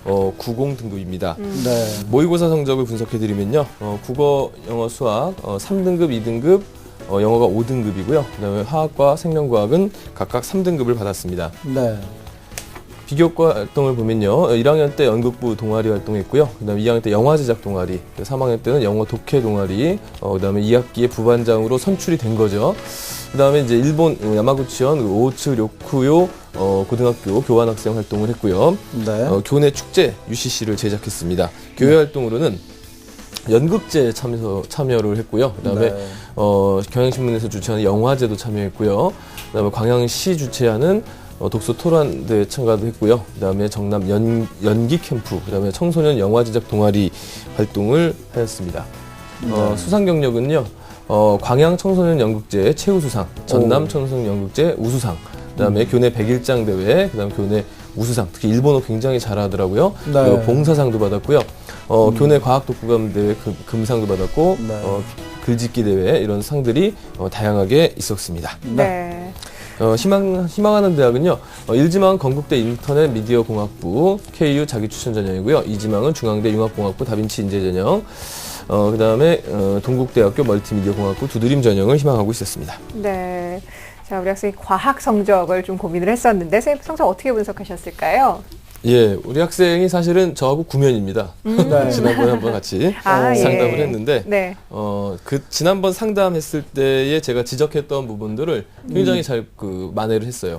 2.90등급입니다. 네. 모의고사 성적을 분석해드리면요. 국어, 영어, 수학 3등급, 2등급, 영어가 5등급이고요. 그다음에 화학과 생명과학은 각각 3등급을 받았습니다. 네. 비교과 활동을 보면요. 1학년 때 연극부 동아리 활동했고요. 그다음에 2학년 때 영화 제작 동아리, 3학년 때는 영어 독해 동아리, 그다음에 2학기에 부반장으로 선출이 된 거죠. 그다음에 이제 일본 야마구치현 오츠 료쿠요 고등학교 교환학생 활동을 했고요. 네. 교내 축제 UCC를 제작했습니다. 교회 활동으로는 연극제에 참여를 했고요. 그다음에 네. 경향신문에서 주최하는 영화제도 참여했고요. 그다음에 광양시 주최하는 독서 토론대에 참가도 했고요. 그다음에 정남 연기 캠프, 그다음에 청소년 영화 제작 동아리 활동을 하였습니다. 수상 경력은요. 광양 청소년 연극제 최우수상, 전남 청소년 연극제 우수상, 그다음에 교내 백일장 대회, 그다음에 교내 우수상, 특히 일본어 굉장히 잘하더라고요. 네. 그리고 봉사상도 받았고요. 교내 과학 독후감 대회 금상도 받았고, 네. 글짓기 대회 이런 상들이 다양하게 있었습니다. 네. 희망하는 대학은요. 1지망은 건국대 인터넷 미디어 공학부 KU 자기 추천 전형이고요. 2지망은 중앙대 융합공학부 다빈치 인재 전형. 그다음에 동국대학교 멀티미디어 공학부 두드림 전형을 희망하고 있었습니다. 네. 자, 우리 학생이 과학 성적을 좀 고민을 했었는데 선생님 성적 어떻게 분석하셨을까요? 예, 우리 학생이 사실은 저하고 구면입니다. 네. 지난번에 한번 같이 상담을 했는데, 네. 지난번 상담했을 때에 제가 지적했던 부분들을 굉장히 잘 만회를 했어요.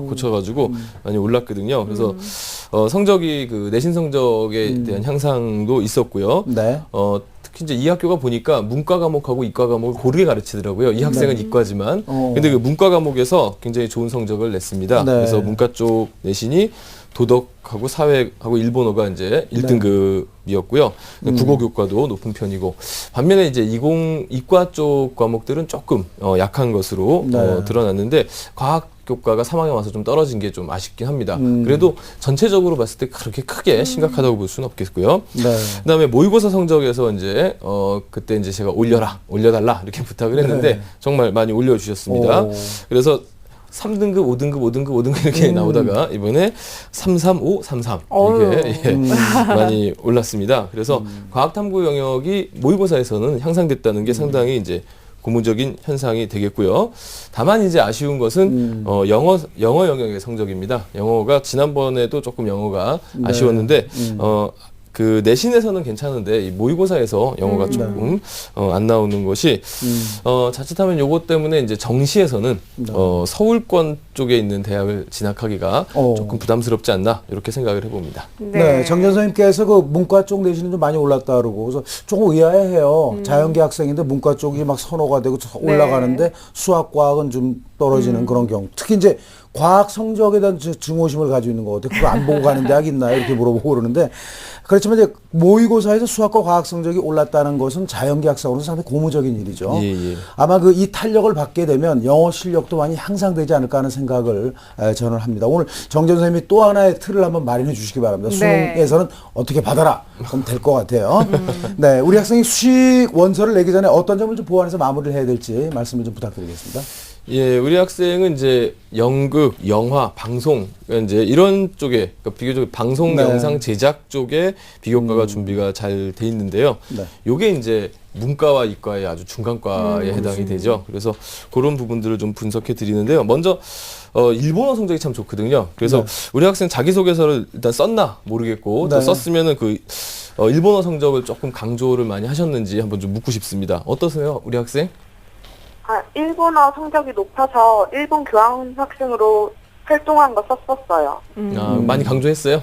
고쳐가지고 많이 올랐거든요. 그래서 성적이 내신 성적에 대한 향상도 있었고요. 네. 특히 이제 이 학교가 보니까 문과 과목하고 이과 과목을 고르게 가르치더라고요. 이 학생은 이과지만. 근데 그 문과 과목에서 굉장히 좋은 성적을 냈습니다. 네. 그래서 문과 쪽 내신이 도덕하고 사회하고 일본어가 이제 1등급이었고요. 국어 교과도 높은 편이고 반면에 이제 이과 쪽 과목들은 조금 약한 것으로 드러났는데 과학 교과가 3학년 와서 좀 떨어진 게 좀 아쉽긴 합니다. 그래도 전체적으로 봤을 때 그렇게 크게 심각하다고 볼 수는 없겠고요. 그다음에 모의고사 성적에서 이제 그때 이제 제가 올려달라 이렇게 부탁을 했는데 정말 많이 올려주셨습니다. 그래서 3등급, 5등급 이렇게 나오다가 이번에 335, 33 이게 많이 올랐습니다. 그래서 과학탐구 영역이 모의고사에서는 향상됐다는 게 상당히 이제 고무적인 현상이 되겠고요. 다만 이제 아쉬운 것은 영어 영역의 성적입니다. 영어가 지난번에도 조금 영어가 아쉬웠는데 그 내신에서는 괜찮은데 이 모의고사에서 영어가 조금 안 나오는 것이 자칫하면 요것 때문에 이제 정시에서는 서울권 쪽에 있는 대학을 진학하기가 조금 부담스럽지 않나 이렇게 생각을 해봅니다. 네, 정전 선생님께서 그 문과 쪽 내신은 좀 많이 올랐다 그러고 그래서 조금 의아해해요. 자연계 학생인데 문과 쪽이 막 선호가 되고 올라가는데 수학 과학은 좀 떨어지는 그런 경우. 특히 이제 과학 성적에 대한 증오심을 가지고 있는 것 같아요. 그거 안 보고 가는 대학 있나요? 이렇게 물어보고 그러는데 그렇지만 이제 모의고사에서 수학과 과학 성적이 올랐다는 것은 자연계 학생으로서 상당히 고무적인 일이죠. 아마 그 이 탄력을 받게 되면 영어 실력도 많이 향상되지 않을까 하는 생각을 저는 합니다. 오늘 정전 선생님이 또 하나의 틀을 한번 마련해 주시기 바랍니다. 수능에서는 어떻게 받아라. 그럼 될 것 같아요. 네, 우리 학생이 수식 원서를 내기 전에 어떤 점을 좀 보완해서 마무리를 해야 될지 말씀을 좀 부탁드리겠습니다. 예, 우리 학생은 이제 연극, 영화, 방송 이제 이런 쪽에 그러니까 비교적 방송 영상 제작 쪽에 비교과가 준비가 잘 돼 있는데요. 요게 이제 문과와 이과의 아주 중간과에 해당이 되죠. 그래서 그런 부분들을 좀 분석해 드리는데요. 먼저 일본어 성적이 참 좋거든요. 그래서 우리 학생 자기소개서를 일단 썼나 모르겠고 또 썼으면은 그 일본어 성적을 조금 강조를 많이 하셨는지 한번 좀 묻고 싶습니다. 어떠세요, 우리 학생? 일본어 성적이 높아서 일본 교환 학생으로 활동한 거 썼었어요. 많이 강조했어요?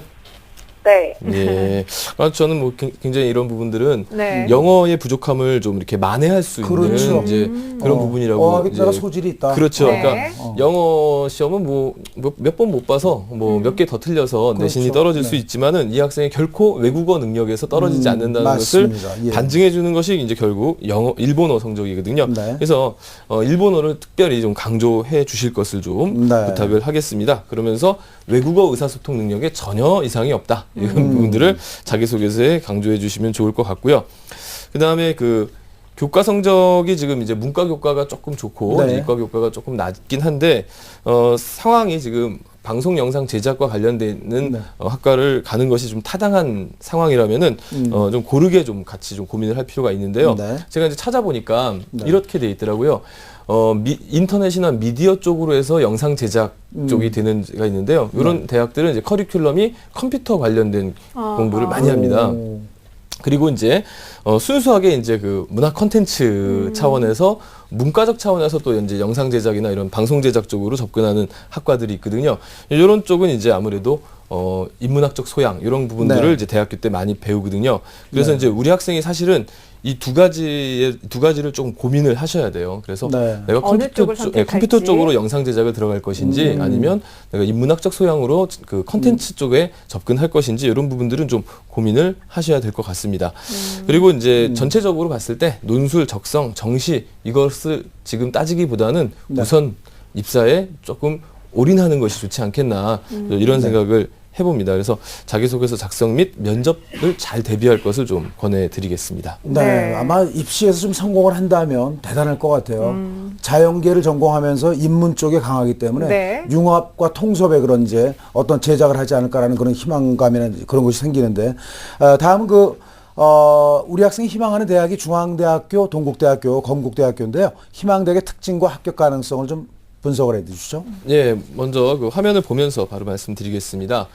네. 예. 저는 뭐 굉장히 이런 부분들은 영어의 부족함을 좀 이렇게 만회할 수 있는 이제 그런 부분이라고. 내가 소질이 있다. 그렇죠. 그러니까 영어 시험은 뭐 몇 번 못 봐서 뭐 몇 개 더 틀려서 내신이 떨어질 수 있지만은 이 학생이 결코 외국어 능력에서 떨어지지 않는다는 것을 반증해 주는 것이 이제 결국 일본어 성적이거든요. 그래서 일본어를 특별히 좀 강조해 주실 것을 좀 부탁을 하겠습니다. 그러면서 외국어 의사소통 능력에 전혀 이상이 없다. 이런 부분들을 자기소개서에 강조해 주시면 좋을 것 같고요. 그 다음에 그 교과 성적이 지금 이제 문과 교과가 조금 좋고 이과 교과가 조금 낮긴 한데 상황이 지금 방송 영상 제작과 관련되는 학과를 가는 것이 좀 타당한 상황이라면은 좀 고르게 좀 같이 좀 고민을 할 필요가 있는데요. 제가 이제 찾아보니까 이렇게 돼 있더라고요. 인터넷이나 미디어 쪽으로 해서 영상 제작 쪽이 되는 데가 있는데요. 이런 대학들은 이제 커리큘럼이 컴퓨터 관련된 공부를 많이 합니다. 그리고 이제 순수하게 이제 그 문화 콘텐츠 차원에서 문과적 차원에서 또 이제 영상 제작이나 이런 방송 제작 쪽으로 접근하는 학과들이 있거든요. 이런 쪽은 이제 아무래도 인문학적 소양 이런 부분들을 이제 대학교 때 많이 배우거든요. 그래서 이제 우리 학생이 사실은 이 두 가지를 조금 고민을 하셔야 돼요. 그래서 내가 컴퓨터 쪽으로 영상 제작을 들어갈 것인지 아니면 내가 인문학적 소양으로 그 컨텐츠 쪽에 접근할 것인지 이런 부분들은 좀 고민을 하셔야 될 것 같습니다. 그리고 이제 전체적으로 봤을 때 논술, 적성, 정시 이것을 지금 따지기보다는 우선 입사에 조금 올인하는 것이 좋지 않겠나 이런 생각을 해봅니다. 그래서 자기소개서 작성 및 면접을 잘 대비할 것을 좀 권해드리겠습니다. 아마 입시에서 좀 성공을 한다면 대단할 것 같아요. 자연계를 전공하면서 인문 쪽에 강하기 때문에 융합과 통섭의 그런 이제 어떤 제작을 하지 않을까라는 그런 희망감이나 그런 것이 생기는데 다음은 우리 학생이 희망하는 대학이 중앙대학교, 동국대학교, 건국대학교인데요. 희망대학의 특징과 합격 가능성을 좀 분석을 해주시죠. 예, 먼저 그 화면을 보면서 바로 말씀드리겠습니다.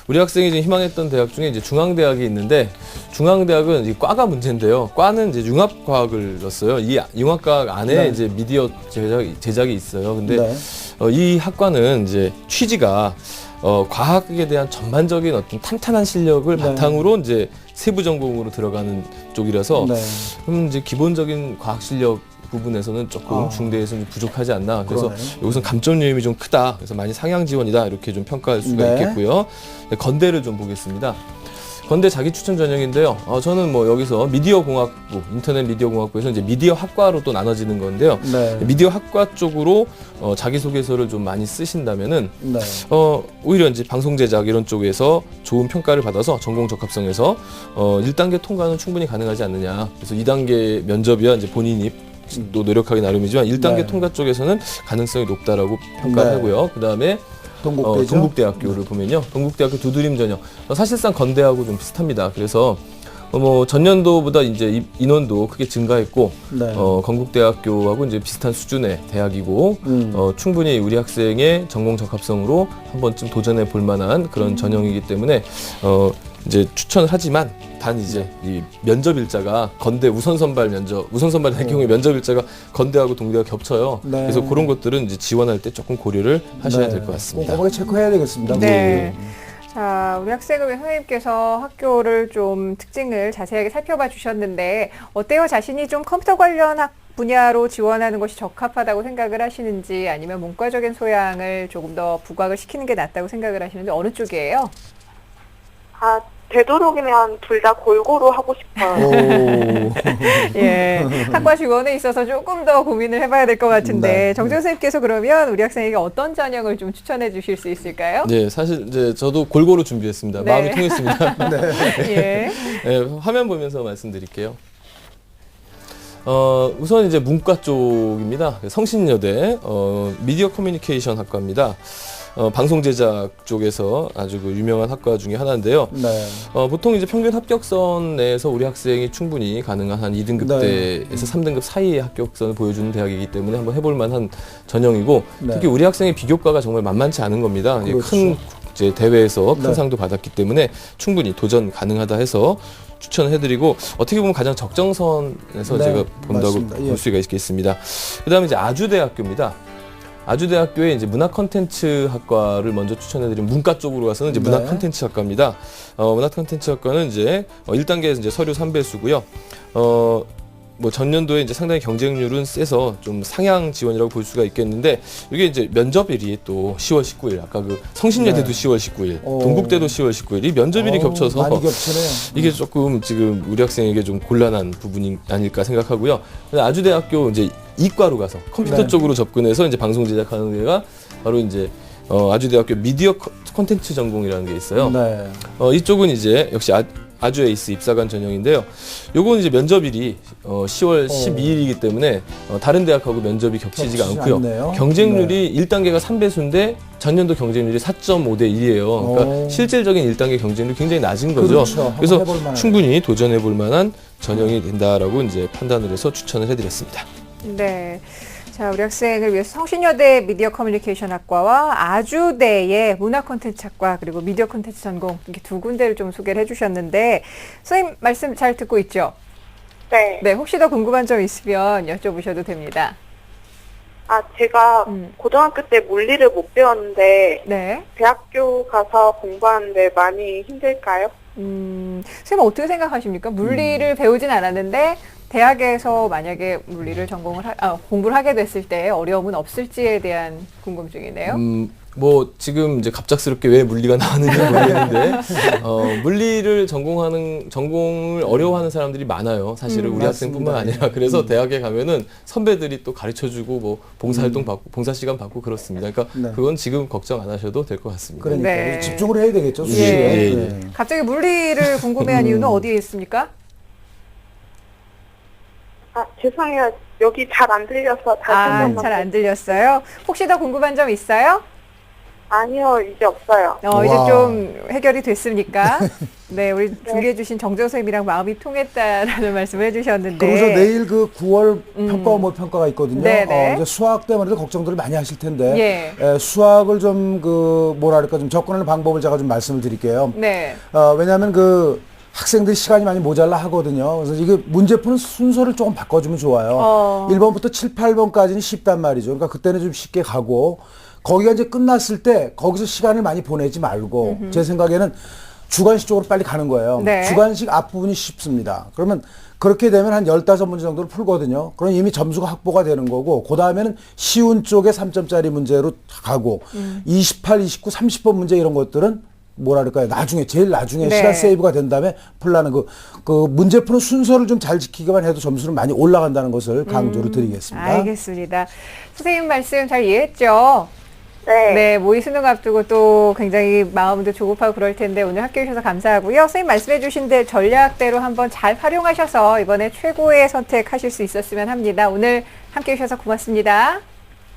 우리 학생이 지금 희망했던 대학 중에 이제 중앙대학이 있는데 중앙대학은 이 과가 문제인데요. 과는 이제 융합과학을 넣었어요. 이 융합과학 안에 이제 미디어 제작이 있어요. 근데 이 학과는 이제 취지가 과학에 대한 전반적인 어떤 탄탄한 실력을 바탕으로 이제 세부 전공으로 들어가는 쪽이라서 그럼 이제 기본적인 과학 실력 부분에서는 조금 중대에서는 좀 부족하지 않나. 그래서 그러네. 여기서 감점 요인이 좀 크다. 그래서 많이 상향 지원이다. 이렇게 좀 평가할 수가 네. 있겠고요. 건대를 좀 보겠습니다. 건대 자기 추천 전형인데요. 저는 뭐 여기서 미디어 공학부, 인터넷 미디어 공학부에서 이제 미디어 학과로 또 나눠지는 건데요. 네. 미디어 학과 쪽으로 자기소개서를 좀 많이 쓰신다면은 네. 오히려 이제 방송 제작 이런 쪽에서 좋은 평가를 받아서 전공 적합성에서 1단계 통과는 충분히 가능하지 않느냐. 그래서 2단계 면접이야 이제 본인이 또 노력하기 나름이지만 1단계 네. 통과 쪽에서는 가능성이 높다라고 평가를 네. 하고요. 그다음에 동국대죠? 동국대학교를 보면요. 동국대학교 두드림 전형. 사실상 건대하고 좀 비슷합니다. 그래서 뭐 전년도보다 이제 인원도 크게 증가했고 네. 건국대학교하고 이제 비슷한 수준의 대학이고 충분히 우리 학생의 전공 적합성으로 한 번쯤 도전해 볼 만한 그런 전형이기 때문에 이제 추천을 하지만 단 이제 이 면접 일자가 건대 우선 선발 될 경우에 면접 일자가 건대하고 동대가 겹쳐요. 네. 그래서 그런 것들은 이제 지원할 때 조금 고려를 하셔야 네. 될 것 같습니다. 꼼꼼하게 체크해야 되겠습니다. 네. 자, 우리 학생을 위해 선생님께서 학교를 좀 특징을 자세하게 살펴봐 주셨는데 어때요? 자신이 좀 컴퓨터 관련 분야로 지원하는 것이 적합하다고 생각을 하시는지 아니면 문과적인 소양을 조금 더 부각을 시키는 게 낫다고 생각을 하시는지 어느 쪽이에요? 되도록이면 둘 다 골고루 하고 싶어요. 예, 학과 지원에 있어서 조금 더 고민을 해봐야 될 것 같은데 네. 정재훈 선생님께서 그러면 우리 학생에게 어떤 전형을 좀 추천해 주실 수 있을까요? 네, 사실 이제 저도 골고루 준비했습니다. 네. 마음이 통했습니다. 예. 네, 화면 보면서 말씀드릴게요. 우선 이제 문과 쪽입니다. 성신여대 미디어 커뮤니케이션 학과입니다. 방송 제작 쪽에서 아주 그 유명한 학과 중에 하나인데요. 네. 보통 이제 평균 합격선 내에서 우리 학생이 충분히 가능한 한 2등급대에서 네. 3등급 사이의 합격선을 보여주는 대학이기 때문에 한번 해볼 만한 전형이고 네. 특히 우리 학생의 비교과가 정말 만만치 않은 겁니다. 이게 그렇죠. 큰 이제 대회에서 큰 네. 상도 받았기 때문에 충분히 도전 가능하다 해서 추천해드리고 어떻게 보면 가장 적정선에서 네, 제가 본다고 맞습니다. 예. 볼 수가 있겠습니다. 그다음에 이제 아주대학교입니다. 아주대학교에 이제 문화 콘텐츠 학과를 먼저 추천해드린 문과 쪽으로 가서는 이제 문화 네. 콘텐츠 학과입니다. 문화 콘텐츠 학과는 이제 1단계에서 이제 서류 3배수고요. 뭐 전년도에 이제 상당히 경쟁률은 세서 좀 상향 지원이라고 볼 수가 있겠는데 이게 이제 면접일이 또 10월 19일 아까 그 성신여대도 네. 10월 19일 동국대도 10월 19일 이 면접일이 겹쳐서 많이 겹치네요. 이게 조금 지금 우리 학생에게 좀 곤란한 부분이 아닐까 생각하고요. 아주대학교 이제 이과로 가서 컴퓨터 네. 쪽으로 접근해서 이제 방송 제작하는 데가 바로 이제 아주대학교 미디어 콘텐츠 전공이라는 게 있어요. 네. 이쪽은 이제 역시 아주 에이스 입사관 전형인데요. 요건 이제 면접일이 10월 12일이기 때문에 다른 대학하고 면접이 겹치지가 겹치지 않고요. 않네요. 경쟁률이 1단계가 3배수인데 전년도 경쟁률이 4.5대 1이에요. 그러니까 실질적인 1단계 경쟁률이 굉장히 낮은 거죠. 그렇죠. 한번 그래서 해볼 만한. 충분히 도전해 볼 만한 전형이 된다라고 이제 판단을 해서 추천을 해드렸습니다. 네. 자, 우리 학생을 위해서 성신여대 미디어 커뮤니케이션 학과와 아주대의 문화 콘텐츠 학과 그리고 미디어 콘텐츠 전공 이렇게 두 군데를 좀 소개를 해주셨는데 선생님 말씀 잘 듣고 있죠? 네. 네, 혹시 더 궁금한 점 있으면 여쭤보셔도 됩니다. 제가 고등학교 때 물리를 못 배웠는데 네. 대학교 가서 공부하는데 많이 힘들까요? 선생님 어떻게 생각하십니까? 물리를 배우진 않았는데 대학에서 만약에 물리를 공부를 하게 됐을 때 어려움은 없을지에 대한 궁금증이네요. 뭐 지금 이제 갑작스럽게 왜 물리가 나왔는지 모르겠는데 물리를 전공을 어려워하는 사람들이 많아요. 사실은 우리 학생뿐만 아니라 그래서 대학에 가면은 선배들이 또 가르쳐주고 뭐 봉사활동 받고 봉사 시간 받고 그렇습니다. 그러니까 네. 그건 지금 걱정 안 하셔도 될 것 같습니다. 그러니까 네. 집중을 해야 되겠죠. 예. 수시에. 예, 예. 네. 갑자기 물리를 궁금해한 이유는 어디에 있습니까? 죄송해요. 여기 잘 안 들려서 다시 한 번만. 잘 안 들렸어요. 혹시 더 궁금한 점 있어요? 아니요, 이제 없어요. 이제 와. 좀 해결이 됐습니까? 네, 우리 준비해주신 정재훈 선생님이랑 마음이 통했다라는 말씀을 해주셨는데. 그러면서 내일 그 9월 평가와 못 평가가 있거든요. 네네. 이제 수학 때문에 걱정들을 많이 하실 텐데 예. 수학을 좀 좀 접근하는 방법을 제가 좀 말씀을 드릴게요. 네. 왜냐하면 학생들이 시간이 많이 모자라 하거든요. 그래서 이게 문제 푸는 순서를 조금 바꿔주면 좋아요. 1번부터 7, 8번까지는 쉽단 말이죠. 그러니까 그때는 좀 쉽게 가고 거기가 이제 끝났을 때 거기서 시간을 많이 보내지 말고 제 생각에는 주관식 쪽으로 빨리 가는 거예요. 네. 주관식 앞부분이 쉽습니다. 그러면 그렇게 되면 한 15문제 정도를 풀거든요. 그럼 이미 점수가 확보가 되는 거고, 그 다음에는 쉬운 쪽에 3점짜리 문제로 가고, 28, 29, 30번 문제 이런 것들은 뭐랄까요. 제일 나중에 네. 시간 세이브가 된 다음에 풀라는 그 문제 푸는 순서를 좀 잘 지키기만 해도 점수는 많이 올라간다는 것을 강조를 드리겠습니다. 알겠습니다. 선생님 말씀 잘 이해했죠? 네. 모의 수능 앞두고 또 굉장히 마음도 조급하고 그럴 텐데 오늘 함께 해주셔서 감사하고요. 선생님 말씀해 주신 대 전략대로 한번 잘 활용하셔서 이번에 최고의 선택하실 수 있었으면 합니다. 오늘 함께 해주셔서 고맙습니다.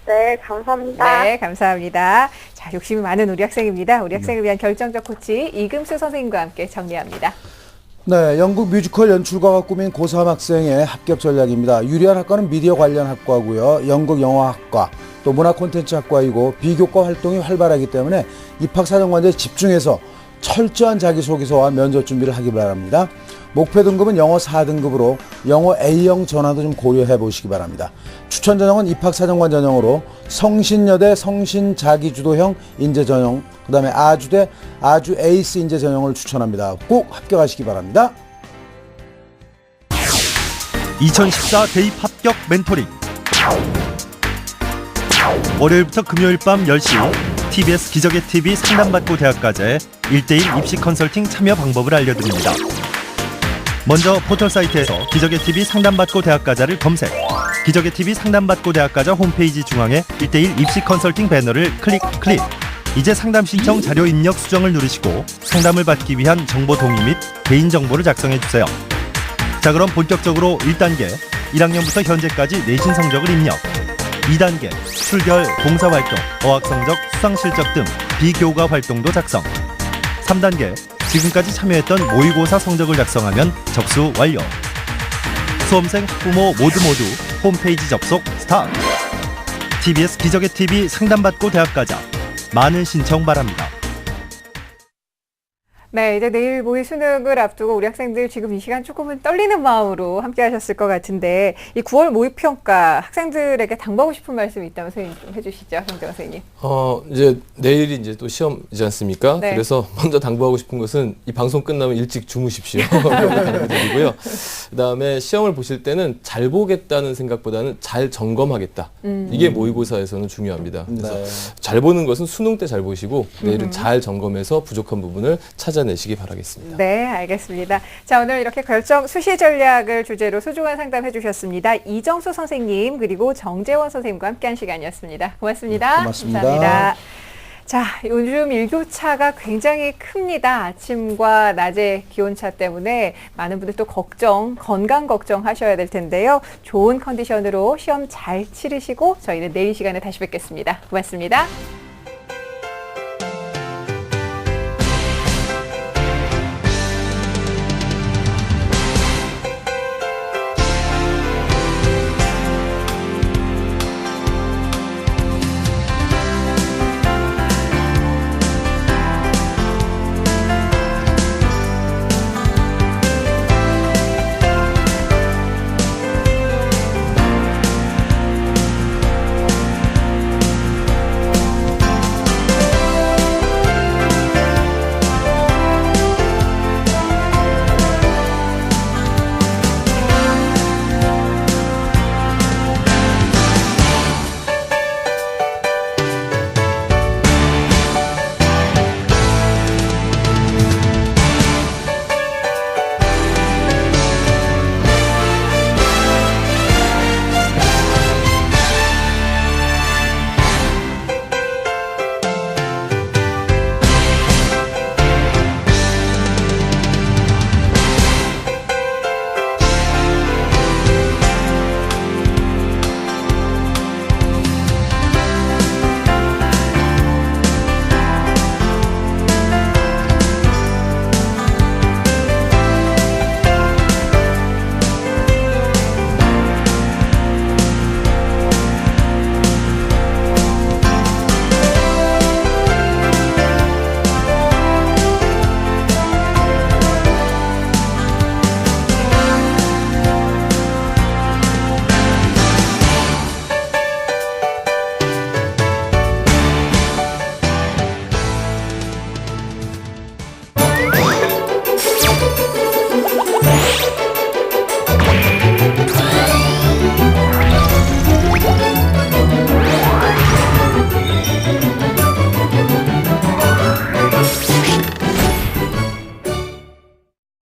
네, 감사합니다. 네, 감사합니다. 자, 욕심이 많은 우리 학생입니다. 우리 학생을 위한 결정적 코치 이금수 선생님과 함께 정리합니다. 네, 영국 뮤지컬 연출가가 꾸민 고3 학생의 합격 전략입니다. 유리한 학과는 미디어 관련 학과고요. 연극 영화학과, 또 문화 콘텐츠 학과이고 비교과 활동이 활발하기 때문에 입학사정관제에 집중해서 철저한 자기소개서와 면접 준비를 하기 바랍니다. 목표 등급은 영어 4등급으로 영어 A형 전화도 좀 고려해 보시기 바랍니다. 추천 전형은 입학사정관 전형으로 성신여대 성신자기주도형 인재 전형, 그 다음에 아주대 아주 에이스 인재 전형을 추천합니다. 꼭 합격하시기 바랍니다. 2014 대입 합격 멘토링. 월요일부터 금요일 밤 10시 TBS 기적의 TV 상담받고 대학가자의 1대1 입시 컨설팅 참여 방법을 알려드립니다. 먼저 포털 사이트에서 기적의 TV 상담받고 대학가자를 검색. 기적의 TV 상담받고 대학가자 홈페이지 중앙에 1대1 입시 컨설팅 배너를 클릭. 이제 상담 신청 자료 입력 수정을 누르시고 상담을 받기 위한 정보 동의 및 개인정보를 작성해주세요. 자, 그럼 본격적으로 1단계 1학년부터 현재까지 내신 성적을 입력. 2단계 출결, 봉사활동, 어학성적, 수상실적 등 비교과 활동도 작성. 3단계 지금까지 참여했던 모의고사 성적을 작성하면 접수 완료. 수험생, 학부모 모두 홈페이지 접속 스타트. TBS 기적의 TV 상담받고 대학가자. 많은 신청 바랍니다. 네, 이제 내일 모의 수능을 앞두고 우리 학생들 지금 이 시간 조금은 떨리는 마음으로 함께 하셨을 것 같은데, 이 9월 모의평가 학생들에게 당부하고 싶은 말씀이 있다면 선생님 좀 해주시죠, 정재원 선생님. 이제 내일이 이제 또 시험이지 않습니까? 네. 그래서 먼저 당부하고 싶은 것은 이 방송 끝나면 일찍 주무십시오. 당부드리고요. 그다음에 시험을 보실 때는 잘 보겠다는 생각보다는 잘 점검하겠다. 이게 모의고사에서는 중요합니다. 그래서 네. 잘 보는 것은 수능 때 잘 보시고 내일은 잘 점검해서 부족한 부분을 찾아내시기 바라겠습니다. 네, 알겠습니다. 자, 오늘 이렇게 결정 수시 전략을 주제로 소중한 상담해 주셨습니다. 이정수 선생님 그리고 정재원 선생님과 함께한 시간이었습니다. 고맙습니다. 고맙습니다. 감사합니다. 자, 요즘 일교차가 굉장히 큽니다. 아침과 낮의 기온차 때문에 많은 분들 또 건강 걱정하셔야 될 텐데요. 좋은 컨디션으로 시험 잘 치르시고 저희는 내일 시간에 다시 뵙겠습니다. 고맙습니다.